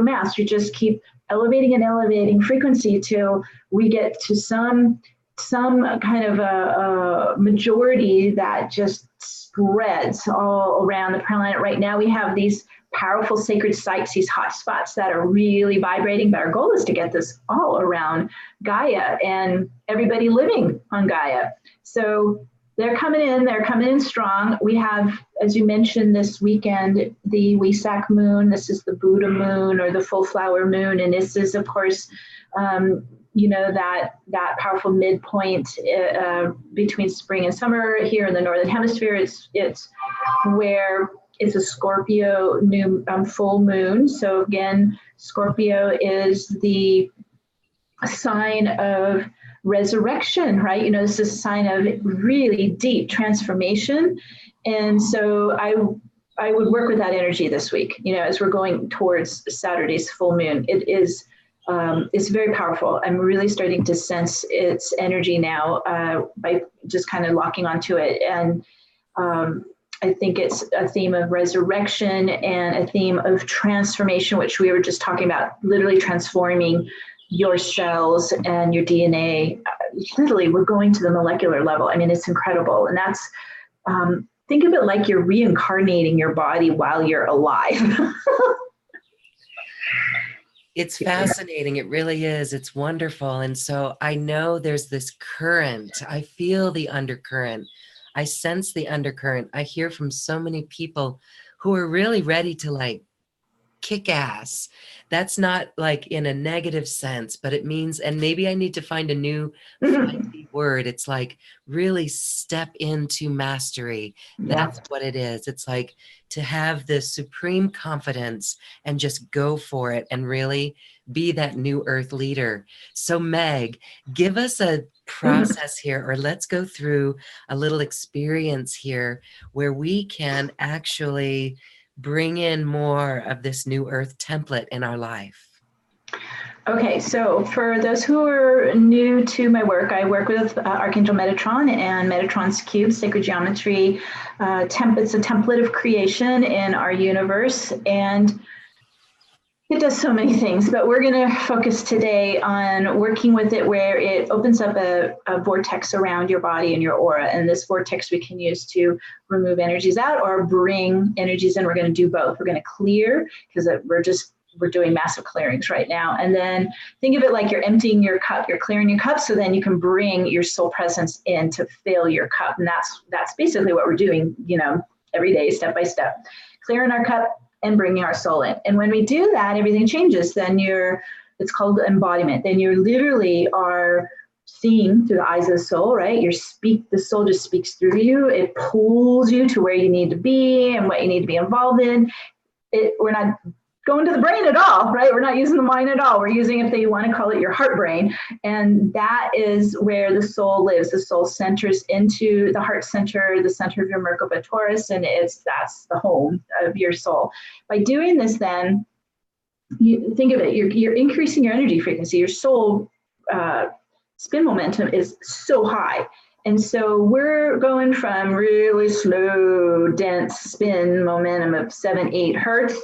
mass. You just keep elevating and elevating frequency till we get to some kind of a majority that just spreads all around the planet. Right now we have these powerful sacred sites, these hot spots that are really vibrating, but our goal is to get this all around Gaia and everybody living on Gaia. So they're coming in strong. We have, as you mentioned, this weekend, the Wesak moon. This is the Buddha moon, or the full flower moon. And this is, of course, that powerful midpoint between spring and summer here in the Northern Hemisphere. It's where it's a Scorpio new full moon. So again, Scorpio is the sign of resurrection, right? This is a sign of really deep transformation. And so I would work with that energy this week, as we're going towards Saturday's full moon. It's very powerful. I'm really starting to sense its energy now by just kind of locking onto it. And I think it's a theme of resurrection and a theme of transformation, which we were just talking about, literally transforming your cells and your DNA, literally we're going to the molecular level. I mean, it's incredible. And that's, think of it like you're reincarnating your body while you're alive. It's fascinating. It really is. It's wonderful. And so I know there's this current. I feel the undercurrent. I sense the undercurrent. I hear from so many people who are really ready to like kick ass. That's not like in a negative sense, but it means, and maybe I need to find a new fancy word. It's like really step into mastery. That's what it is. It's like to have this supreme confidence and just go for it and really be that new earth leader. So Meg, give us a process here, or let's go through a little experience here where we can actually bring in more of this new earth template in our life. Okay, so for those who are new to my work, I work with Archangel Metatron and Metatron's cube, sacred geometry. It's a template of creation in our universe, and it does so many things, but we're going to focus today on working with it where it opens up a vortex around your body and your aura. And this vortex we can use to remove energies out or bring energies in. We're going to do both. We're going to clear because we're doing massive clearings right now. And then think of it like you're emptying your cup, you're clearing your cup, so then you can bring your soul presence in to fill your cup. And that's basically what we're doing, every day, step by step, clearing our cup and bringing our soul in. And when we do that, everything changes. Then it's called embodiment. Then you literally are seeing through the eyes of the soul, right? The soul just speaks through you. It pulls you to where you need to be and what you need to be involved in. We're not going to the brain at all, right? We're not using the mind at all. We're using, if you want to call it, your heart brain. And that is where the soul lives. The soul centers into the heart center, the center of your Merkaba Taurus, and that's the home of your soul. By doing this, then, you think of it, you're increasing your energy frequency. Your soul spin momentum is so high. And so we're going from really slow, dense spin momentum of 7-8 hertz,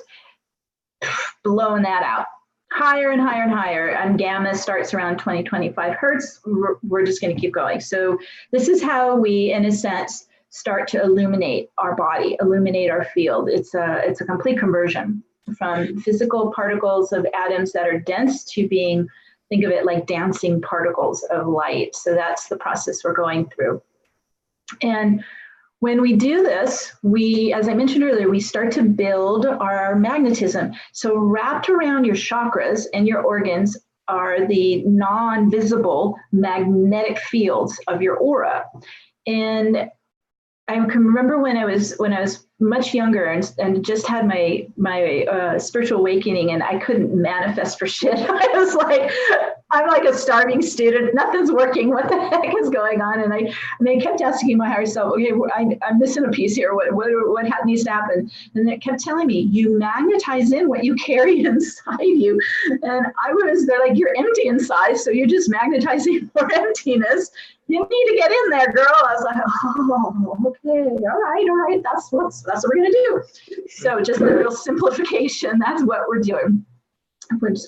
blowing that out higher and higher and higher, and gamma starts around 20-25 hertz. We're just going to keep going. So this is how we, in a sense, start to illuminate our body, illuminate our field. It's a complete conversion from physical particles of atoms that are dense to being, think of it like dancing particles of light. So that's the process we're going through. And when we do this, as I mentioned earlier, we start to build our magnetism. So wrapped around your chakras and your organs are the non-visible magnetic fields of your aura. And I can remember when I was much younger and just had my spiritual awakening, and I couldn't manifest for shit. I was like, I'm like a starving student. Nothing's working. What the heck is going on? And I kept asking my higher self, okay, I'm missing a piece here. What needs to happen? And it kept telling me, you magnetize in what you carry inside you. And they're like, you're empty inside, so you're just magnetizing more emptiness. You need to get in there, girl. I was like, oh, okay, all right. That's what we're gonna do. So just a little simplification. That's what we're doing.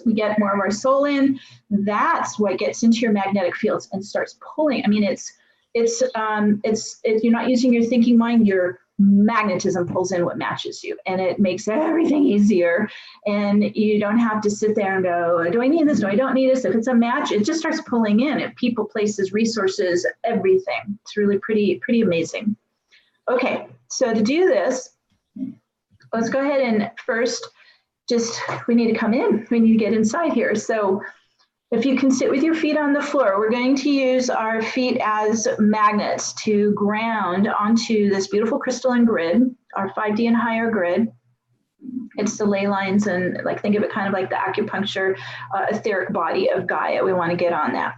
We get more of our soul in. That's what gets into your magnetic fields and starts pulling. I mean, it's you're not using your thinking mind. Your magnetism pulls in what matches you, and it makes everything easier. And you don't have to sit there and go, do I need this? No, I don't need this. If it's a match, it just starts pulling in. People, places, resources, everything. It's really pretty amazing. Okay, so to do this, let's go ahead and first we need to come in. We need to get inside here. So if you can sit with your feet on the floor, we're going to use our feet as magnets to ground onto this beautiful crystalline grid, our 5D and higher grid. It's the ley lines, and think of it kind of like the acupuncture etheric body of Gaia. We want to get on that.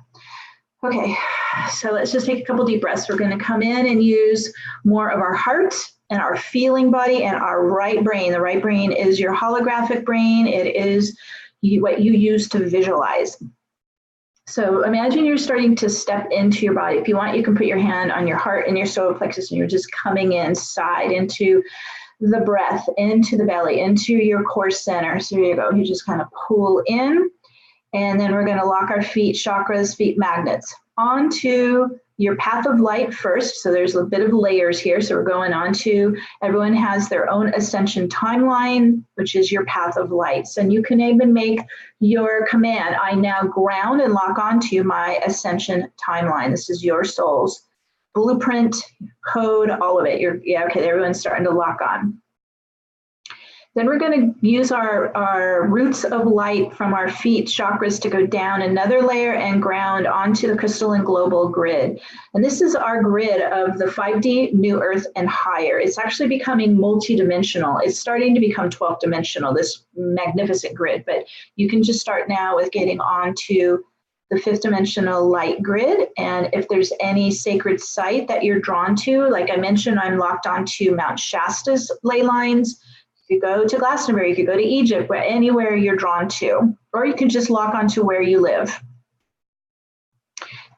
Okay, so let's just take a couple deep breaths. We're going to come in and use more of our heart and our feeling body and our right brain. The right brain is your holographic brain. It is what you use to visualize. So imagine you're starting to step into your body. If you want, you can put your hand on your heart and your solar plexus, and you're just coming inside into the breath, into the belly, into your core center. So here you go. You just kind of pull in, And then we're going to lock our feet chakras, feet magnets, onto your path of light first. So there's a bit of layers here. So we're going on to, everyone has their own ascension timeline, which is your path of lights. And you can even make your command, I now ground and lock onto my ascension timeline. This is your soul's blueprint, code, all of it. Yeah, okay, everyone's starting to lock on. Then we're going to use our roots of light from our feet chakras to go down another layer and ground onto the crystalline global grid. And this is our grid of the 5D, New Earth, and higher. It's actually becoming multidimensional. It's starting to become 12th dimensional, this magnificent grid. But you can just start now with getting onto the 5th dimensional light grid. And if there's any sacred site that you're drawn to, like I mentioned, I'm locked onto Mount Shasta's ley lines. You could go to Glastonbury, you could go to Egypt, anywhere you're drawn to, or you can just lock onto where you live.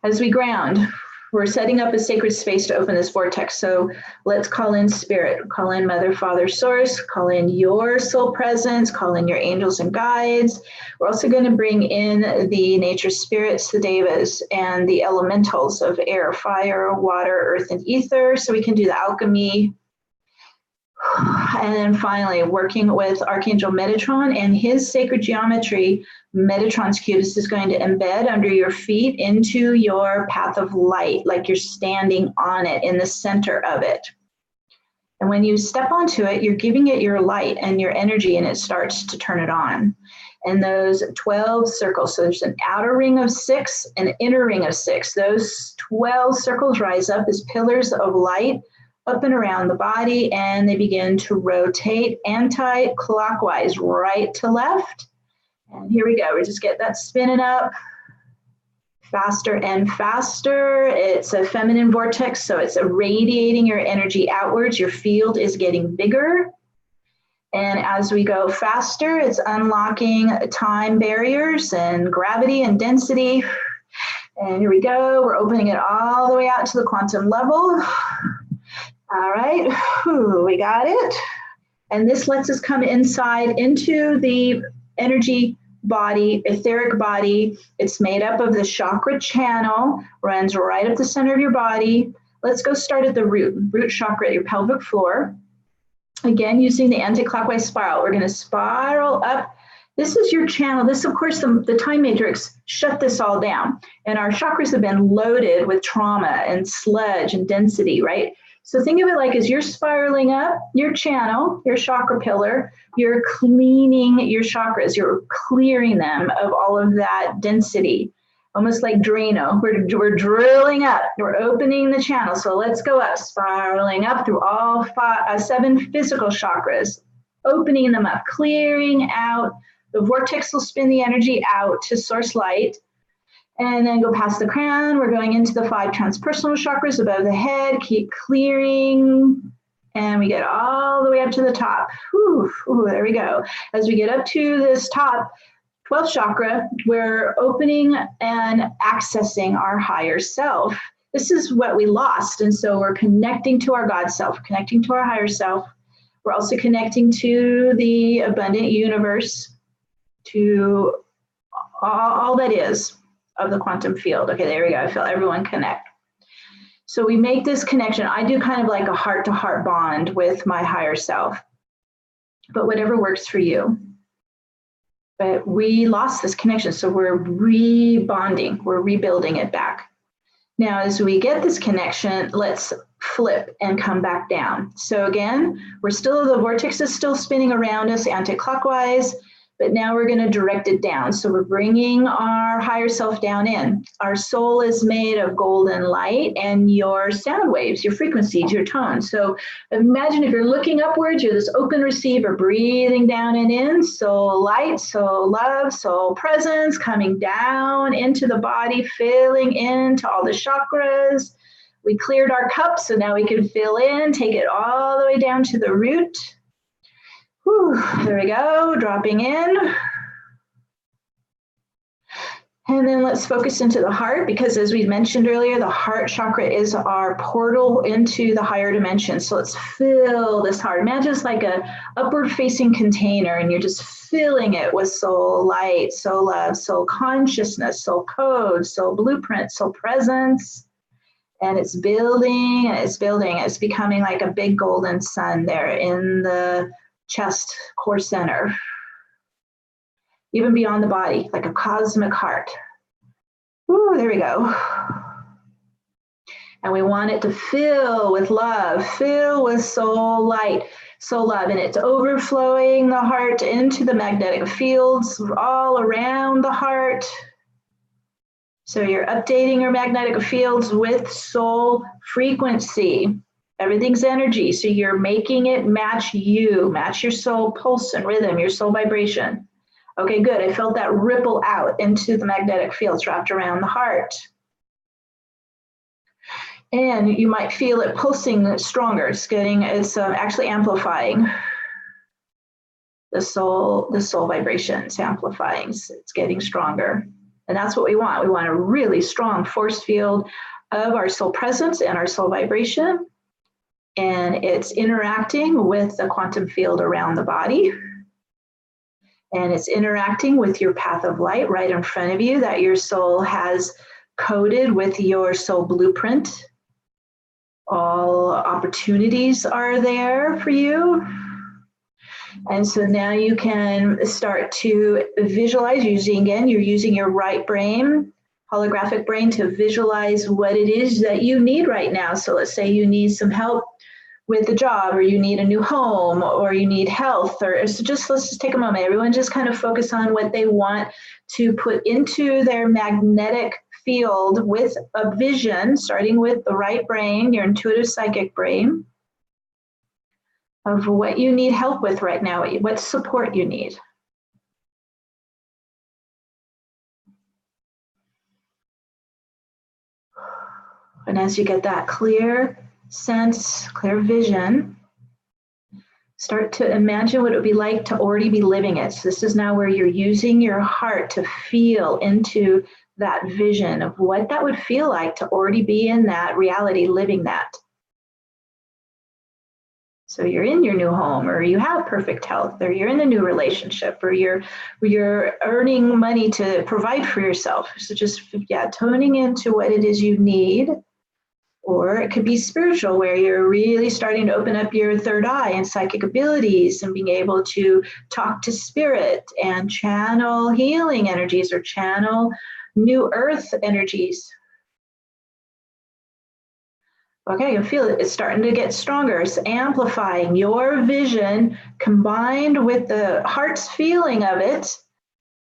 As we ground, we're setting up a sacred space to open this vortex. So let's call in spirit, call in Mother, Father, Source, call in your soul presence, call in your angels and guides. We're also going to bring in the nature spirits, the devas, and the elementals of air, fire, water, earth, and ether. So we can do the alchemy. And then finally, working with Archangel Metatron and his sacred geometry, Metatron's cube. This is going to embed under your feet into your path of light, like you're standing on it, in the center of it. And when you step onto it, you're giving it your light and your energy, and it starts to turn it on. And those 12 circles, so there's an outer ring of 6, an inner ring of 6. Those 12 circles rise up as pillars of light up and around the body, and they begin to rotate anti-clockwise, right to left. And here we go. We just get that spinning up faster and faster. It's a feminine vortex, so it's irradiating your energy outwards. Your field is getting bigger. And as we go faster, it's unlocking time barriers and gravity and density. And here we go. We're opening it all the way out to the quantum level. All right, we got it. And this lets us come inside into the energy body, etheric body. It's made up of the chakra channel, runs right up the center of your body. Let's go start at the root chakra at your pelvic floor. Again, using the anti-clockwise spiral. We're going to spiral up. This is your channel. This, of course, the time matrix shut this all down. And our chakras have been loaded with trauma and sludge and density, right? So think of it like as you're spiraling up your channel, your chakra pillar, you're cleaning your chakras, you're clearing them of all of that density, almost like Drano. We're drilling up, we're opening the channel. So let's go up, spiraling up through all 7 physical chakras, opening them up, clearing out. The vortex will spin the energy out to source light. And then go past the crown. We're going into the 5 transpersonal chakras above the head. Keep clearing. And we get all the way up to the top. Whew, there we go. As we get up to this top 12th chakra, we're opening and accessing our higher self. This is what we lost. And so we're connecting to our God self, connecting to our higher self. We're also connecting to the abundant universe, to all that is of the quantum field. Okay, there we go. I feel everyone connect. So we make this connection. I do kind of like a heart-to-heart bond with my higher self, but whatever works for you. But we lost this connection, so we're rebonding. We're rebuilding it back. Now, as we get this connection, let's flip and come back down. So again, the vortex is still spinning around us anti-clockwise, but now we're going to direct it down. So we're bringing our higher self down in. Our soul is made of golden light and your sound waves, your frequencies, your tones. So imagine if you're looking upwards, you're this open receiver, breathing down and in, soul light, soul love, soul presence, coming down into the body, filling into all the chakras. We cleared our cup, so now we can fill in, take it all the way down to the root. Whew, there we go, dropping in. And then let's focus into the heart, because as we mentioned earlier, the heart chakra is our portal into the higher dimensions. So let's fill this heart. Imagine it's like a upward facing container, and you're just filling it with soul light, soul love, soul consciousness, soul code, soul blueprint, soul presence. And it's building, and it's building. It's becoming like a big golden sun there in the chest core center, even beyond the body, like a cosmic heart. Ooh, there we go. And we want it to fill with love, fill with soul light, soul love, and it's overflowing the heart into the magnetic fields all around the heart. So you're updating your magnetic fields with soul frequency. Everything's energy, so you're making it match you, match your soul pulse and rhythm, your soul vibration. Okay, good. I felt that ripple out into the magnetic fields wrapped around the heart. And you might feel it pulsing stronger. It's actually amplifying the soul vibrations, amplifying. It's getting stronger. And that's what we want. We want a really strong force field of our soul presence and our soul vibration. And it's interacting with the quantum field around the body. And it's interacting with your path of light right in front of you that your soul has coded with your soul blueprint. All opportunities are there for you. And so now you can start to visualize you're using your right brain, holographic brain, to visualize what it is that you need right now. So let's say you need some help with the job, or you need a new home, or you need health, or so let's just take a moment. Everyone just kind of focus on what they want to put into their magnetic field with a vision, starting with the right brain, your intuitive psychic brain, of what you need help with right now, what support you need. And as you get that clear sense, clear vision, start to imagine what it would be like to already be living it. So this is now where you're using your heart to feel into that vision of what that would feel like to already be in that reality, living that. So you're in your new home, or you have perfect health, or you're in a new relationship, or you're earning money to provide for yourself. So just, toning into what it is you need. Or it could be spiritual, where you're really starting to open up your third eye and psychic abilities and being able to talk to spirit and channel healing energies or channel new earth energies. Okay, you feel it. It's starting to get stronger. It's amplifying your vision combined with the heart's feeling of it.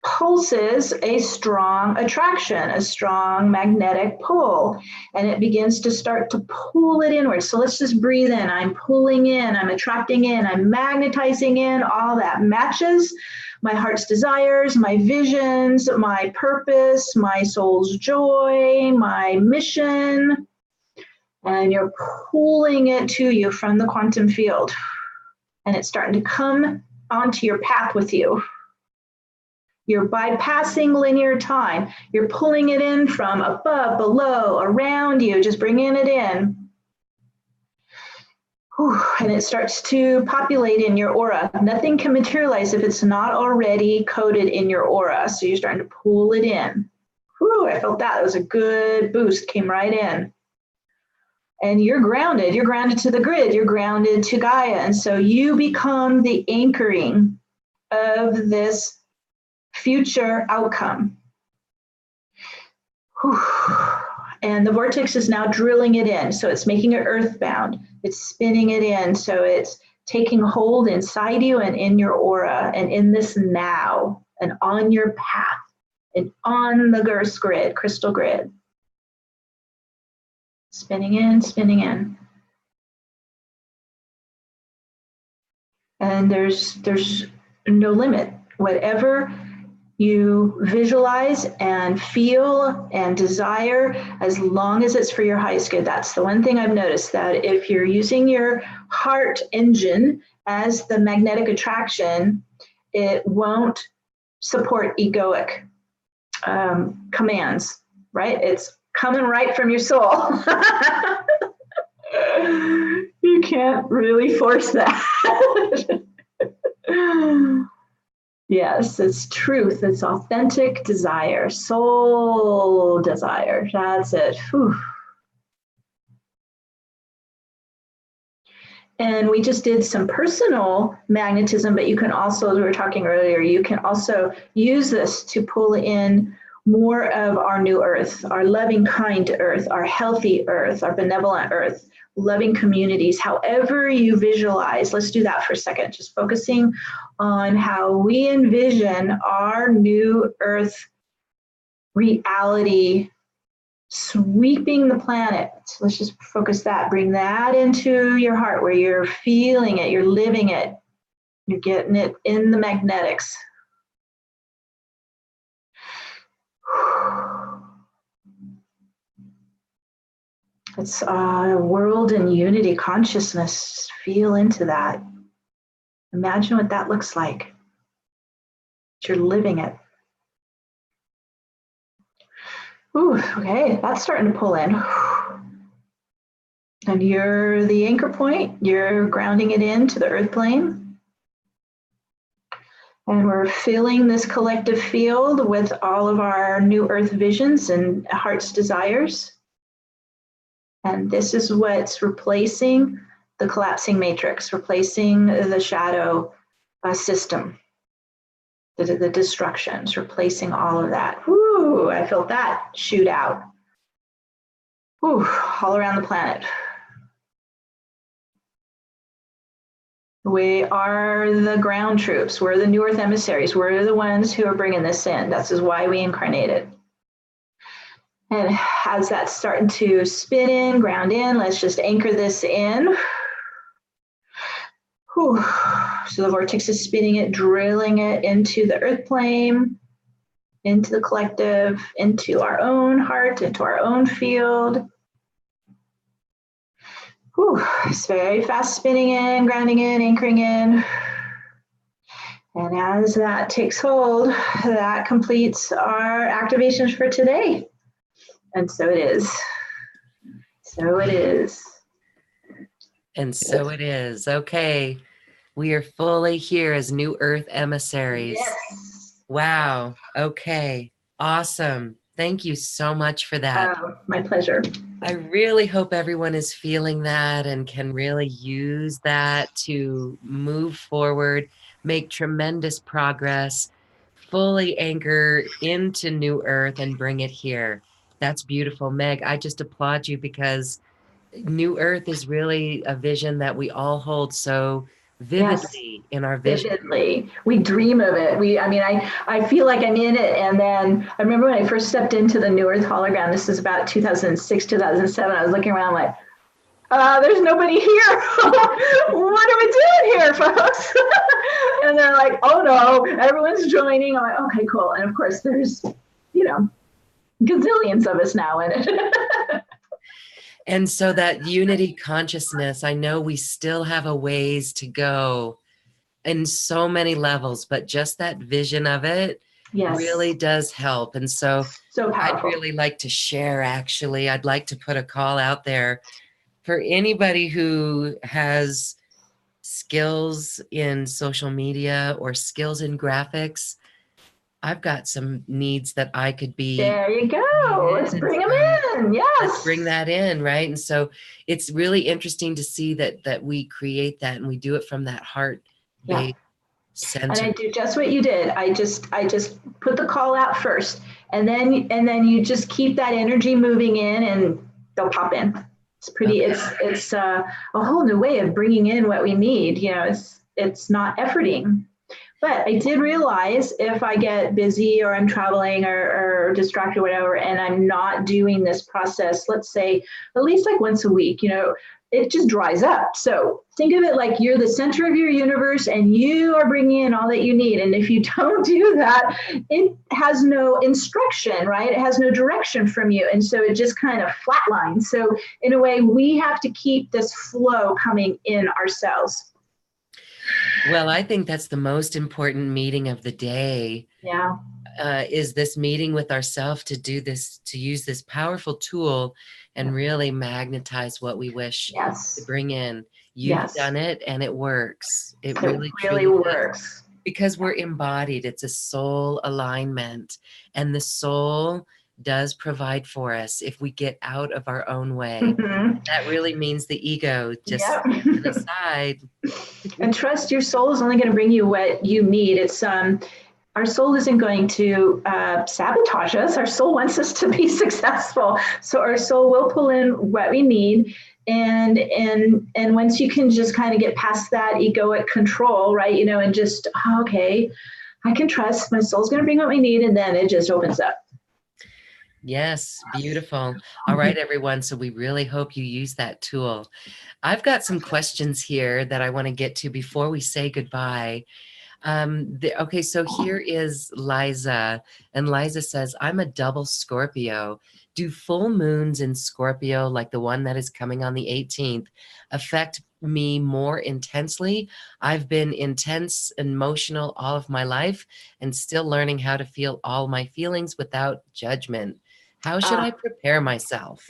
Pulses a strong attraction, a strong magnetic pull, and it begins to start to pull it inward. So let's just breathe in. I'm pulling in, I'm attracting in, I'm magnetizing in all that matches my heart's desires, my visions, my purpose, my soul's joy, my mission, and you're pulling it to you from the quantum field, and it's starting to come onto your path with you. You're bypassing linear time. You're pulling it in from above, below, around you, just bringing it in. Whew, and it starts to populate in your aura. Nothing can materialize if it's not already coded in your aura. So you're starting to pull it in. Whew, I felt that. It was a good boost, came right in. And you're grounded. You're grounded to the grid. You're grounded to Gaia. And so you become the anchoring of this future outcome. Whew. And the vortex is now drilling it in. So it's making it earthbound. It's spinning it in. So it's taking hold inside you and in your aura and in this now and on your path and on the Earth's grid, crystal grid. Spinning in, spinning in. And there's no limit. Whatever you visualize and feel and desire, as long as it's for your highest good. That's the one thing I've noticed, that if you're using your heart engine as the magnetic attraction, it won't support egoic commands, right? It's coming right from your soul. You can't really force that. Yes, it's truth. It's authentic desire, soul desire. That's it. Whew. And we just did some personal magnetism, but you can also, as we were talking earlier, you can also use this to pull in more of our new earth, our loving, kind earth, our healthy earth, our benevolent earth, loving communities, however you visualize. Let's do that for a second, just focusing on how we envision our new earth reality sweeping the planet. So let's just focus that, bring that into your heart where you're feeling it, you're living it, you're getting it in the magnetics. It's a world in unity consciousness. Feel into that. Imagine what that looks like. You're living it. Ooh, okay, that's starting to pull in. And you're the anchor point. You're grounding it into the earth plane. And we're filling this collective field with all of our new earth visions and heart's desires. And this is what's replacing the collapsing matrix, replacing the shadow system, the destructions, replacing all of that. Whoo, I felt that shoot out. Whoo, all around the planet. We are the ground troops. We're the new earth emissaries. We're the ones who are bringing this in. This is why we incarnated. And as that's starting to spin in, ground in, let's just anchor this in. Whew. So the vortex is spinning it, drilling it into the earth plane, into the collective, into our own heart, into our own field. Whew. It's very fast spinning in, grounding in, anchoring in. And as that takes hold, that completes our activations for today. And so it is. So it is. And so it is. Okay. We are fully here as new earth emissaries. Yes. Wow. Okay. Awesome. Thank you so much for that. My pleasure. I really hope everyone is feeling that and can really use that to move forward, make tremendous progress, fully anchor into new earth and bring it here. That's beautiful. Meg, I just applaud you because new earth is really a vision that we all hold so vividly in our vision. Vividly. We dream of it. I feel like I'm in it. And then I remember when I first stepped into the New Earth hologram, this is about 2006, 2007, I was looking around like, there's nobody here. What are we doing here, folks? And they're like, oh no, everyone's joining. I'm like, okay, cool. And of course there's, gazillions of us now in it. And so that unity consciousness, I know we still have a ways to go in so many levels, but just that vision of it really does help. And so I'd really like to share, actually, I'd like to put a call out there for anybody who has skills in social media or skills in graphics. I've got some needs that I could be. There you go. Let's bring them in. Yes. Let's bring that in, right? And so it's really interesting to see that we create that and we do it from that heart-based center. And I do just what you did. I just put the call out first, and then you just keep that energy moving in, and they'll pop in. It's pretty. Okay. It's a whole new way of bringing in what we need. It's not efforting. But I did realize if I get busy or I'm traveling or distracted or whatever, and I'm not doing this process, let's say at least like once a week, it just dries up. So think of it like you're the center of your universe and you are bringing in all that you need. And if you don't do that, it has no instruction, right? It has no direction from you. And so it just kind of flatlines. So in a way, we have to keep this flow coming in ourselves. Well, I think that's the most important meeting of the day. Yeah. is this meeting with ourselves to do this, to use this powerful tool and really magnetize what we wish to bring in. You've done it and it works. It really works. Because we're embodied. It's a soul alignment, and the soul does provide for us if we get out of our own way. That really means the ego just to the side. And trust your soul is only going to bring you what you need. It's our soul isn't going to sabotage us. Our soul wants us to be successful. So our soul will pull in what we need. And once you can just kind of get past that egoic control, right, you know, and just, okay, I can trust my soul's going to bring what we need. And then it just opens up. Yes, beautiful. All right, everyone. So we really hope you use that tool. I've got some questions here that I want to get to before we say goodbye. Okay, so here is Liza, and Liza says, I'm a double Scorpio. Do full moons in Scorpio, like the one that is coming on the 18th, affect me more intensely? I've been intense, emotional all of my life and still learning how to feel all my feelings without judgment. How should I prepare myself?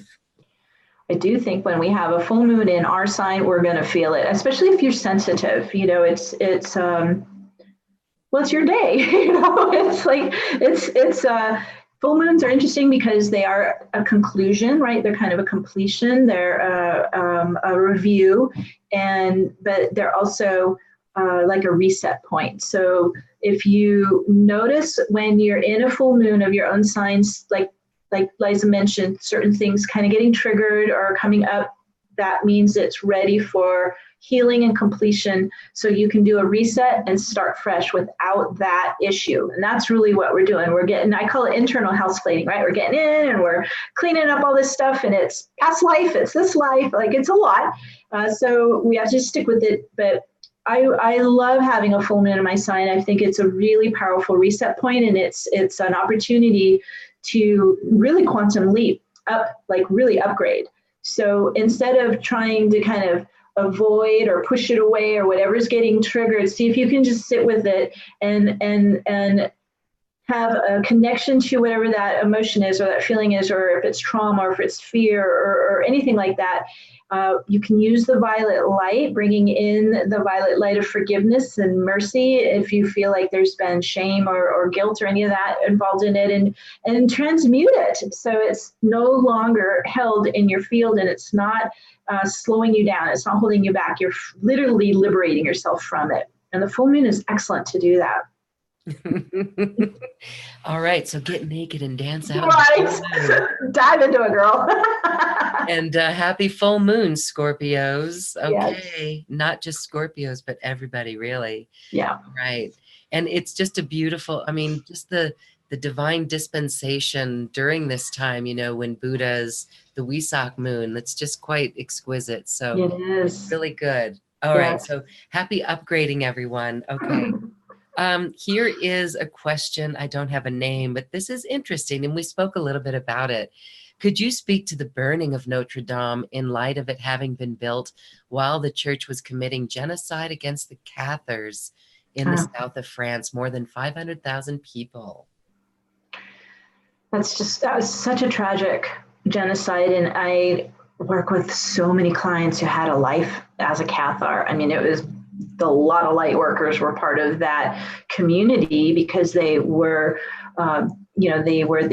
I do think when we have a full moon in our sign, we're going to feel it, especially if you're sensitive. You know, it's well, it's your day. You know, it's like full moons are interesting because they are a conclusion, right? They're kind of a completion. They're a review, but they're also like a reset point. So if you notice when you're in a full moon of your own signs, like Liza mentioned, certain things kind of getting triggered or coming up, that means it's ready for healing and completion. So you can do a reset and start fresh without that issue. And that's really what we're doing. We're getting, I call it internal house cleaning, right? We're getting in and we're cleaning up all this stuff, and it's past life, it's this life, like it's a lot. So we have to stick with it. But I love having a full moon in my sign. I think it's a really powerful reset point, and it's an opportunity to really quantum leap up, like really upgrade. So instead of trying to kind of avoid or push it away or whatever's getting triggered, see if you can just sit with it and have a connection to whatever that emotion is or that feeling is, or if it's trauma or if it's fear or anything like that. You can use the violet light, bringing in the violet light of forgiveness and mercy if you feel like there's been shame or guilt or any of that involved in it, and transmute it so it's no longer held in your field, and it's not slowing you down. It's not holding you back. You're literally liberating yourself from it. And the full moon is excellent to do that. All right, so get naked and dance out. Right. Dive into it, girl. And happy full moon, Scorpios. Okay, yes. Not just Scorpios, but everybody, really. Yeah. Right. And it's just a beautiful, I mean, just the divine dispensation during this time, you know, when Buddha's the Wesak moon, that's just quite exquisite. So it is really good. All right, so happy upgrading, everyone. Okay. Here is a question. I don't have a name, but this is interesting, and we spoke a little bit about it. Could you speak to the burning of Notre Dame in light of it having been built while the church was committing genocide against the Cathars in the south of France, more than 500,000 people? That was such a tragic genocide. And I work with so many clients who had a life as a Cathar. I mean, it was a lot of light workers were part of that community because they were, they were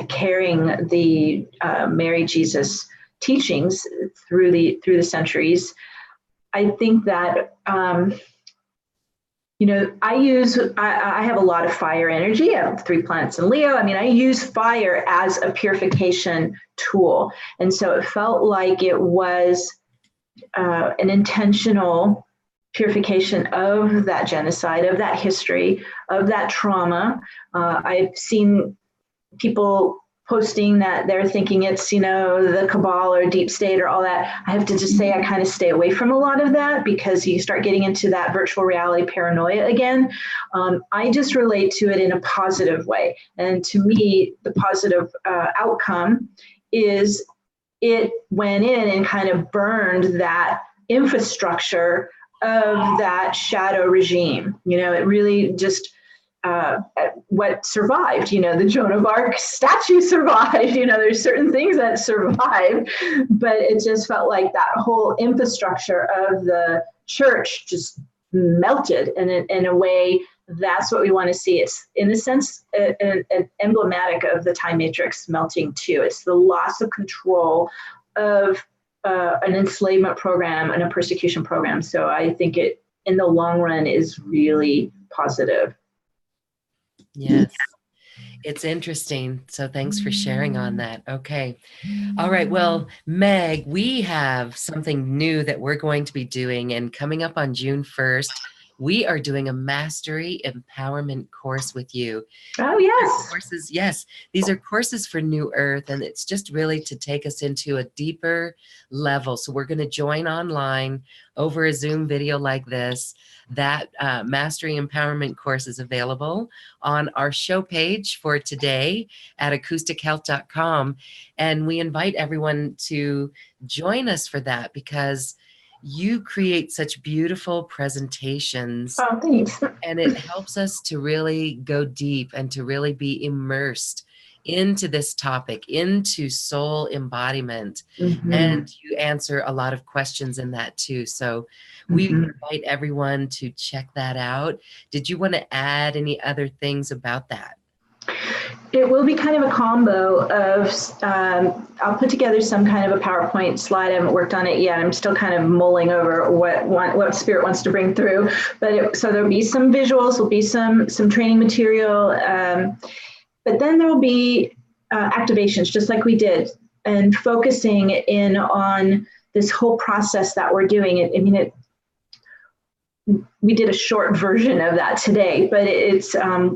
carrying the Mary Jesus teachings through the centuries. I think that, I have a lot of fire energy. I have 3 planets in Leo. I mean, I use fire as a purification tool. And so it felt like it was an intentional purification of that genocide, of that history, of that trauma. I've seen people posting that they're thinking it's, the cabal or deep state or all that. I have to just say I kind of stay away from a lot of that because you start getting into that virtual reality paranoia again. I just relate to it in a positive way. And to me, the positive outcome is it went in and kind of burned that infrastructure of that shadow regime. It really just what survived. The Joan of Arc statue survived. There's certain things that survive, but it just felt like that whole infrastructure of the church just melted. And in a way, that's what we want to see. It's, in a sense, an emblematic of the time matrix melting too. It's the loss of control of an enslavement program and a persecution program. So I think it, in the long run, is really positive. Yes, it's interesting. So thanks for sharing on that. Okay. All right. Well, Meg, we have something new that we're going to be doing, and coming up on June 1st, we are doing a mastery empowerment course with you. Oh, yes. Courses, yes. These are courses for New Earth, and it's just really to take us into a deeper level. So we're going to join online over a Zoom video like this. That Mastery Empowerment course is available on our show page for today at acoustichealth.com. And we invite everyone to join us for that, because you create such beautiful presentations. Oh, thanks. And it helps us to really go deep and to really be immersed into this topic, into soul embodiment. Mm-hmm. And you answer a lot of questions in that too. So we invite everyone to check that out. Did you want to add any other things about that? It will be kind of a combo of, I'll put together some kind of a PowerPoint slide. I haven't worked on it yet. I'm still kind of mulling over what Spirit wants to bring through. But so there'll be some visuals, there'll be some training material, but then there will be activations, just like we did, and focusing in on this whole process that we're doing. We did a short version of that today, but it's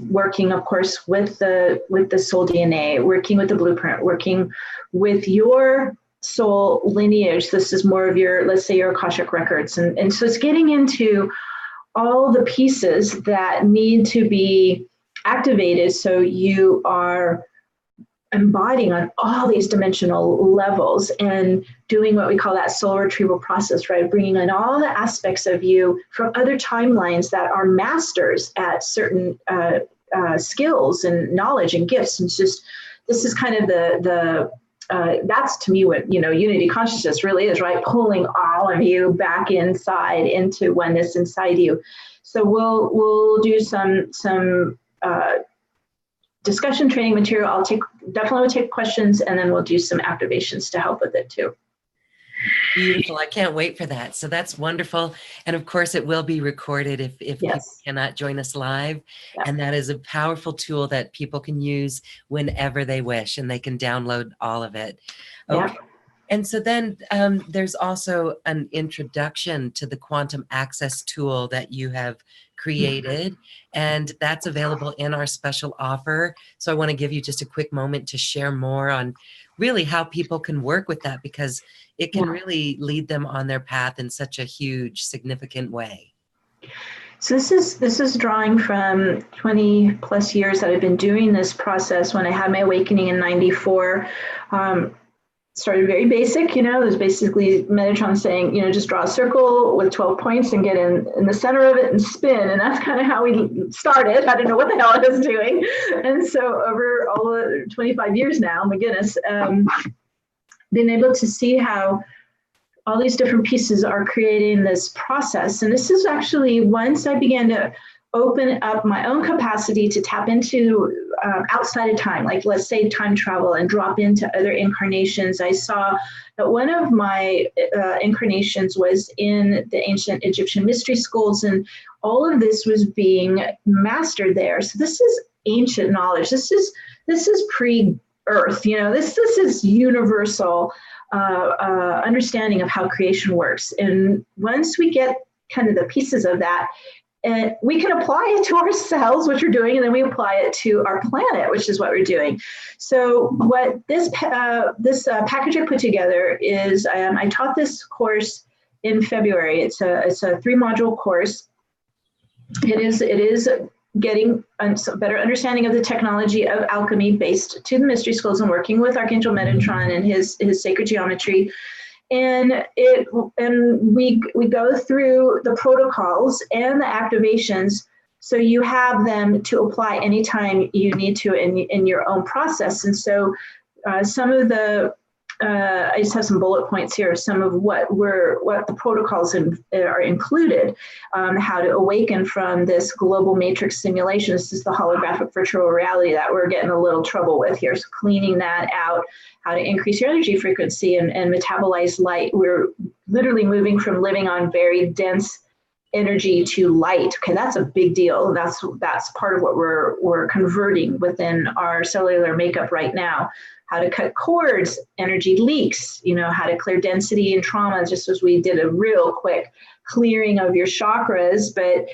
working, of course, with the soul DNA, working with the blueprint, working with your soul lineage. This is more of your, let's say, your Akashic records. And so it's getting into all the pieces that need to be activated so you are embodying on all these dimensional levels and doing what we call that soul retrieval process, right? Bringing in all the aspects of you from other timelines that are masters at certain skills and knowledge and gifts. And it's just, this is kind of that's to me what, unity consciousness really is, right? Pulling all of you back inside into oneness inside you. So we'll do some discussion training material. I'll definitely take questions, and then we'll do some activations to help with it too. Beautiful. I can't wait for that. So that's wonderful. And of course it will be recorded if Yes. people cannot join us live. Yeah. And that is a powerful tool that people can use whenever they wish, and they can download all of it. Okay. Yeah. And so then there's also an introduction to the quantum access tool that you have created, and that's available in our special offer. So I want to give you just a quick moment to share more on really how people can work with that, because it can really lead them on their path in such a huge, significant way. So this is drawing from 20 plus years that I've been doing this process. When I had my awakening in 94, started very basic, it was basically Metatron saying, just draw a circle with 12 points and get in the center of it and spin. And that's kind of how we started. I didn't know what the hell I was doing. And so over all the 25 years now, my goodness, been able to see how all these different pieces are creating this process. And this is actually, once I began to open up my own capacity to tap into outside of time, like let's say time travel, and drop into other incarnations. I saw that one of my incarnations was in the ancient Egyptian mystery schools, and all of this was being mastered there. So this is ancient knowledge. This is pre-Earth. This is universal understanding of how creation works. And once we get kind of the pieces of that, and we can apply it to ourselves, which we're doing, and then we apply it to our planet, which is what we're doing. So what this package I put together is, I taught this course in February. It's a 3-module course. It is getting a better understanding of the technology of alchemy based to the mystery schools and working with Archangel Metatron and his sacred geometry. And we go through the protocols and the activations So you have them to apply anytime you need to in your own process. And so some of the, I just have some bullet points here of some of what the protocols are included, how to awaken from this global matrix simulation. This is the holographic virtual reality that we're getting a little trouble with here. So cleaning that out, how to increase your energy frequency and metabolize light. We're literally moving from living on very dense energy to light. Okay, that's a big deal. That's part of what we're converting within our cellular makeup right now. How to cut cords, energy leaks, how to clear density and trauma, just as we did a real quick clearing of your chakras, but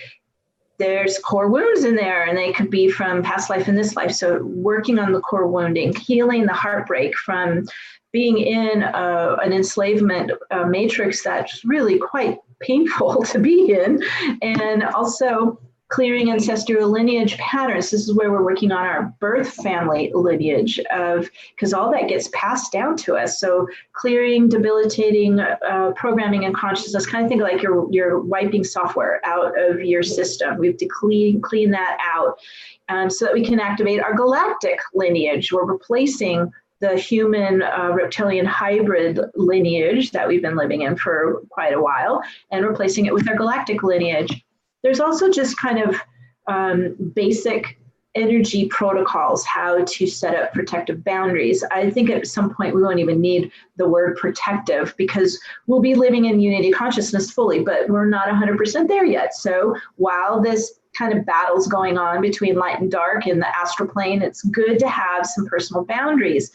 there's core wounds in there, and they could be from past life and this life. So working on the core wounding, healing the heartbreak from being in an enslavement matrix that's really quite painful to be in, and also clearing ancestral lineage patterns. This is where we're working on our birth family lineage because all that gets passed down to us. So clearing debilitating programming and consciousness, kind of think like you're wiping software out of your system. We have to clean that out so that we can activate our galactic lineage. We're replacing the human reptilian hybrid lineage that we've been living in for quite a while and replacing it with our galactic lineage. There's also just kind of basic energy protocols, how to set up protective boundaries. I think at some point we won't even need the word protective because we'll be living in unity consciousness fully, but we're not 100% there yet. So while this kind of battle's going on between light and dark in the astral plane, it's good to have some personal boundaries.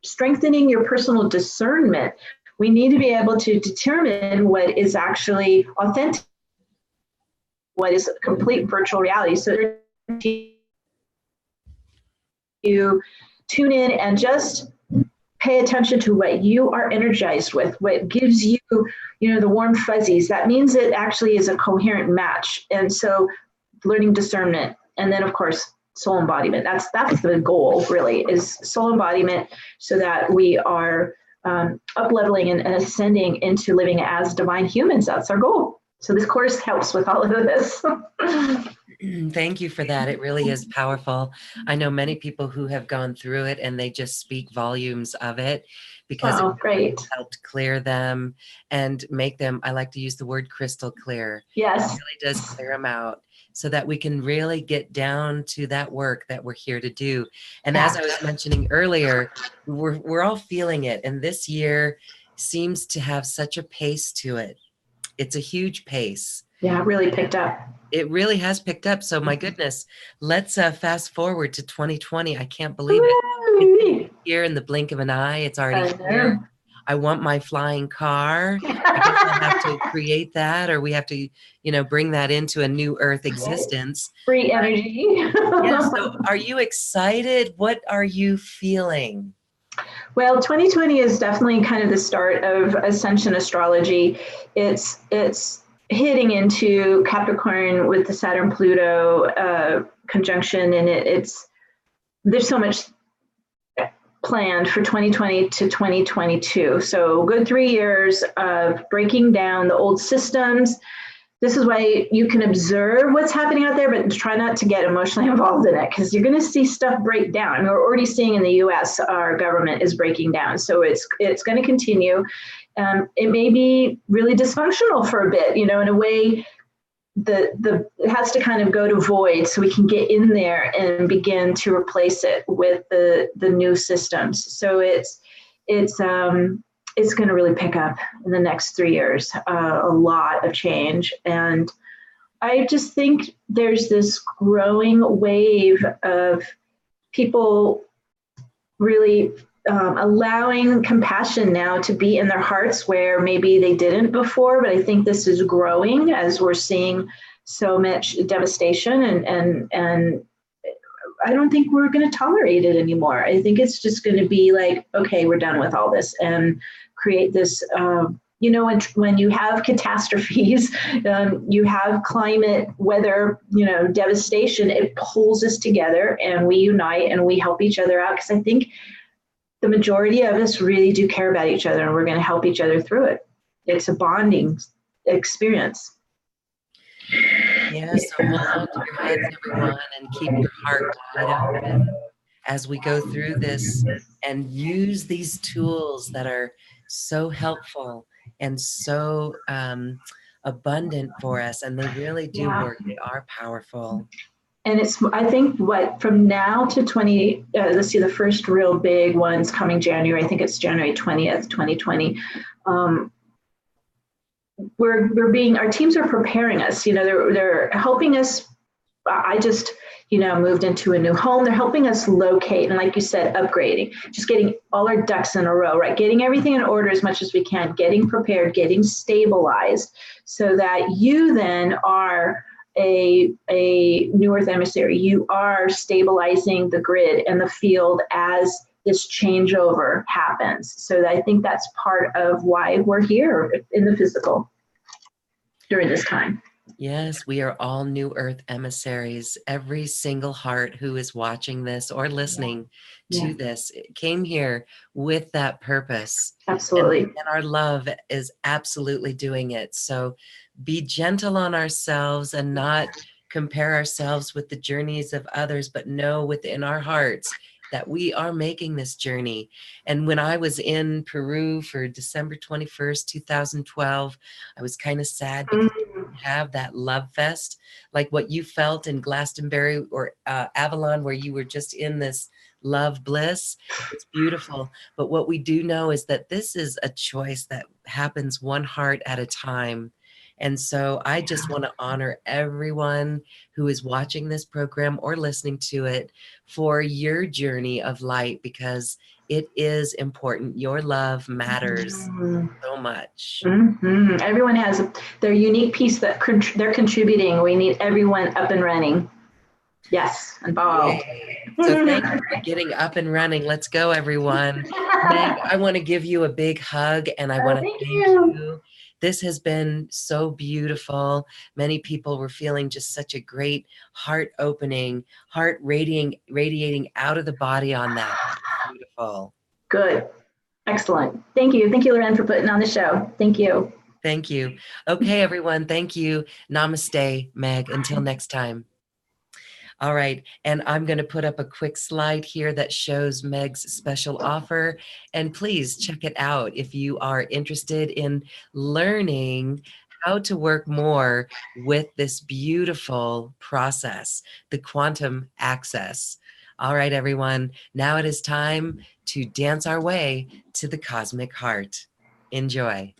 Strengthening your personal discernment. We need to be able to determine what is actually authentic, what is complete virtual reality. So you tune in and just pay attention to what you are energized with, what gives you, the warm fuzzies. That means it actually is a coherent match. And so learning discernment. And then of course, soul embodiment. That's the goal really, is soul embodiment, so that we are up leveling and ascending into living as divine humans. That's our goal. So this course helps with all of this. Thank you for that. It really is powerful. I know many people who have gone through it and they just speak volumes of it because it really helped clear them and make them, I like to use the word crystal clear. Yes. It really does clear them out so that we can really get down to that work that we're here to do. And as I was mentioning earlier, we're all feeling it. And this year seems to have such a pace to it. It's a huge pace. Yeah, it really picked up. It really has picked up. So my goodness, let's fast forward to 2020. I can't believe it. It's here in the blink of an eye. It's already here. I want my flying car. I guess I'll have to create that, or we have to, bring that into a new Earth existence. Free energy. Yeah, so are you excited? What are you feeling? Well, 2020 is definitely kind of the start of Ascension astrology. It's hitting into Capricorn with the Saturn-Pluto conjunction, and there's so much planned for 2020 to 2022. So good 3 years of breaking down the old systems. This is why you can observe what's happening out there, but try not to get emotionally involved in it, because you're going to see stuff break down. I mean, we're already seeing in the U.S. our government is breaking down, so it's going to continue. It may be really dysfunctional for a bit, in a way. It has to kind of go to void, so we can get in there and begin to replace it with the new systems. So it's going to really pick up in the next 3 years, a lot of change. And I just think there's this growing wave of people really allowing compassion now to be in their hearts where maybe they didn't before. But I think this is growing as we're seeing so much devastation, and I don't think we're going to tolerate it anymore. I think it's just going to be like, okay, we're done with all this, and create this, when you have catastrophes, you have climate, weather, devastation, it pulls us together and we unite and we help each other out. Because I think the majority of us really do care about each other, and we're going to help each other through it. It's a bonding experience. Yeah, so hold on to your heads, everyone, and keep your heart wide open as we go through this and use these tools that are so helpful and so abundant for us. And they really do Yeah. work. They are powerful. And it's, I think, what from now to 20, let's see, the first real big one's coming January. I think it's January 20th, 2020. We're being, our teams are preparing us, they're helping us. I just, moved into a new home. They're helping us locate, and like you said, upgrading, just getting all our ducks in a row, right? Getting everything in order as much as we can, getting prepared, getting stabilized, so that you then are a new earth emissary. You are stabilizing the grid and the field as this changeover happens. So I think that's part of why we're here in the physical during this time. Yes, we are all new earth emissaries. Every single heart who is watching this or listening to this came here with that purpose. Absolutely. And our love is absolutely doing it. So be gentle on ourselves and not compare ourselves with the journeys of others, but know within our hearts that we are making this journey. And when I was in Peru for December 21st, 2012, I was kind of sad because we didn't have that love fest, like what you felt in Glastonbury or Avalon, where you were just in this love bliss. It's beautiful. But what we do know is that this is a choice that happens one heart at a time. And so I just want to honor everyone who is watching this program or listening to it for your journey of light, because it is important. Your love matters so much. Everyone has their unique piece that they're contributing. We need everyone up and running. Yes, involved. So thank you for getting up and running. Let's go, everyone. Meg, I want to give you a big hug, and I want to thank you. This has been so beautiful. Many people were feeling just such a great heart opening, heart radiating out of the body on that. Beautiful. Good. Excellent. Thank you. Thank you, Loren, for putting on the show. Thank you. Thank you. Okay, everyone. Thank you. Namaste, Meg. Until next time. All right, and I'm going to put up a quick slide here that shows Meg's special offer, and please check it out if you are interested in learning how to work more with this beautiful process, the quantum access. All right, everyone, now it is time to dance our way to the cosmic heart. Enjoy.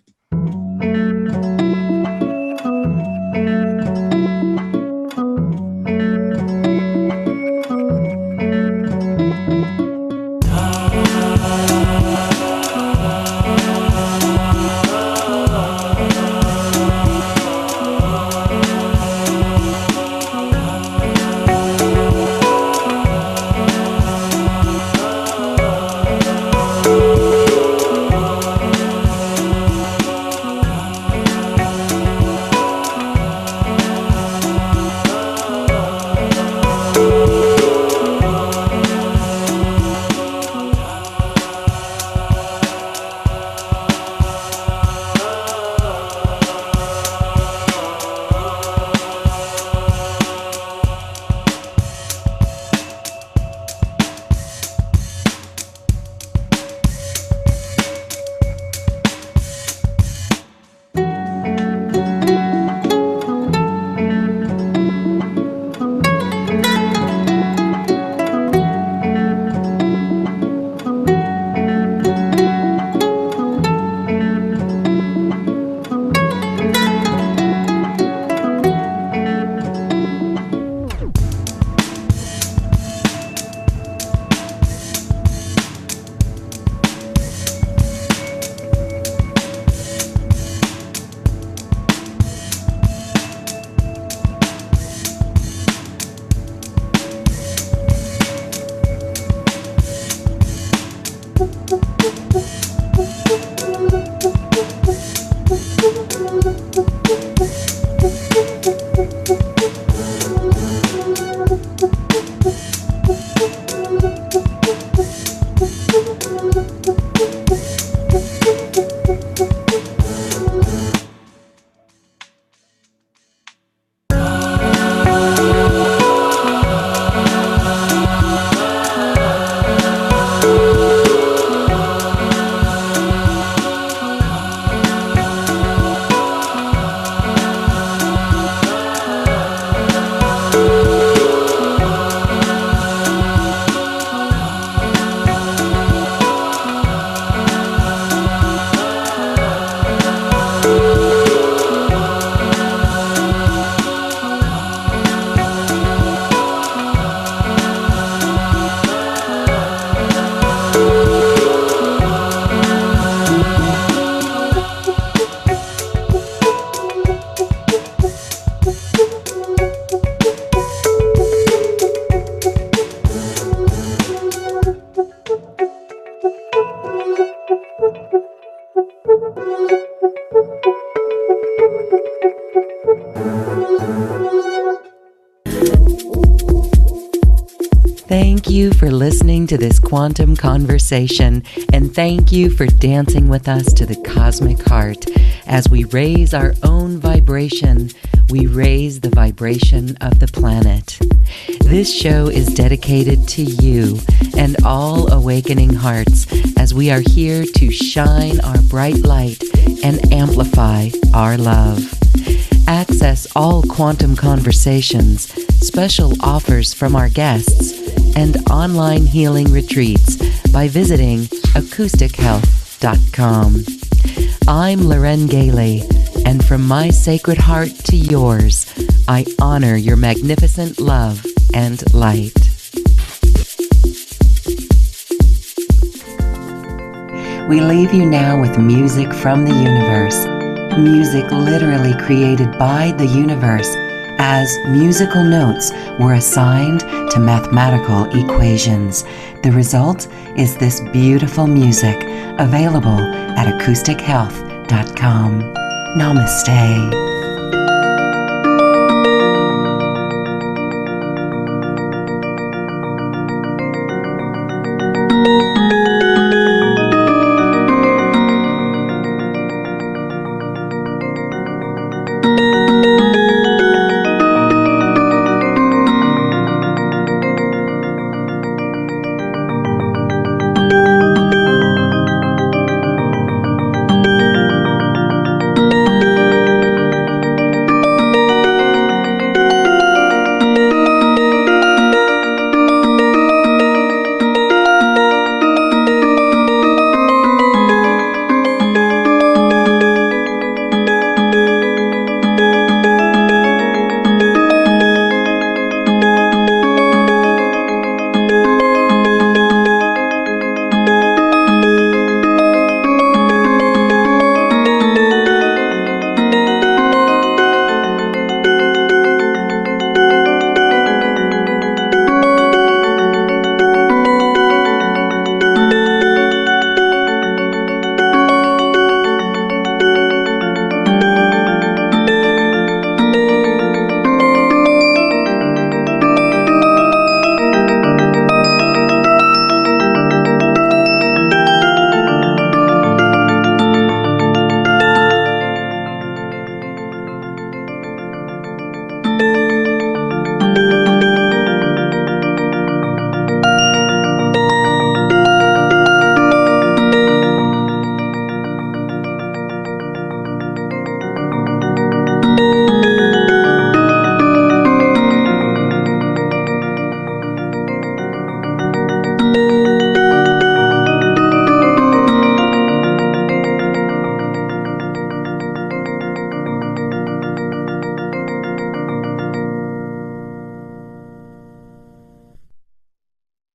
Thank you for listening to this quantum conversation, and thank you for dancing with us to the cosmic heart. As we raise our own vibration, we raise the vibration of the planet. This show is dedicated to you and all awakening hearts, as we are here to shine our bright light and amplify our love. Access all quantum conversations, special offers from our guests, and online healing retreats by visiting acoustichealth.com. I'm Loren Gailey, and from my sacred heart to yours, I honor your magnificent love and light. We leave you now with music from the universe. Music literally created by the universe, as musical notes were assigned to mathematical equations. The result is this beautiful music, available at acoustichealth.com. Namaste.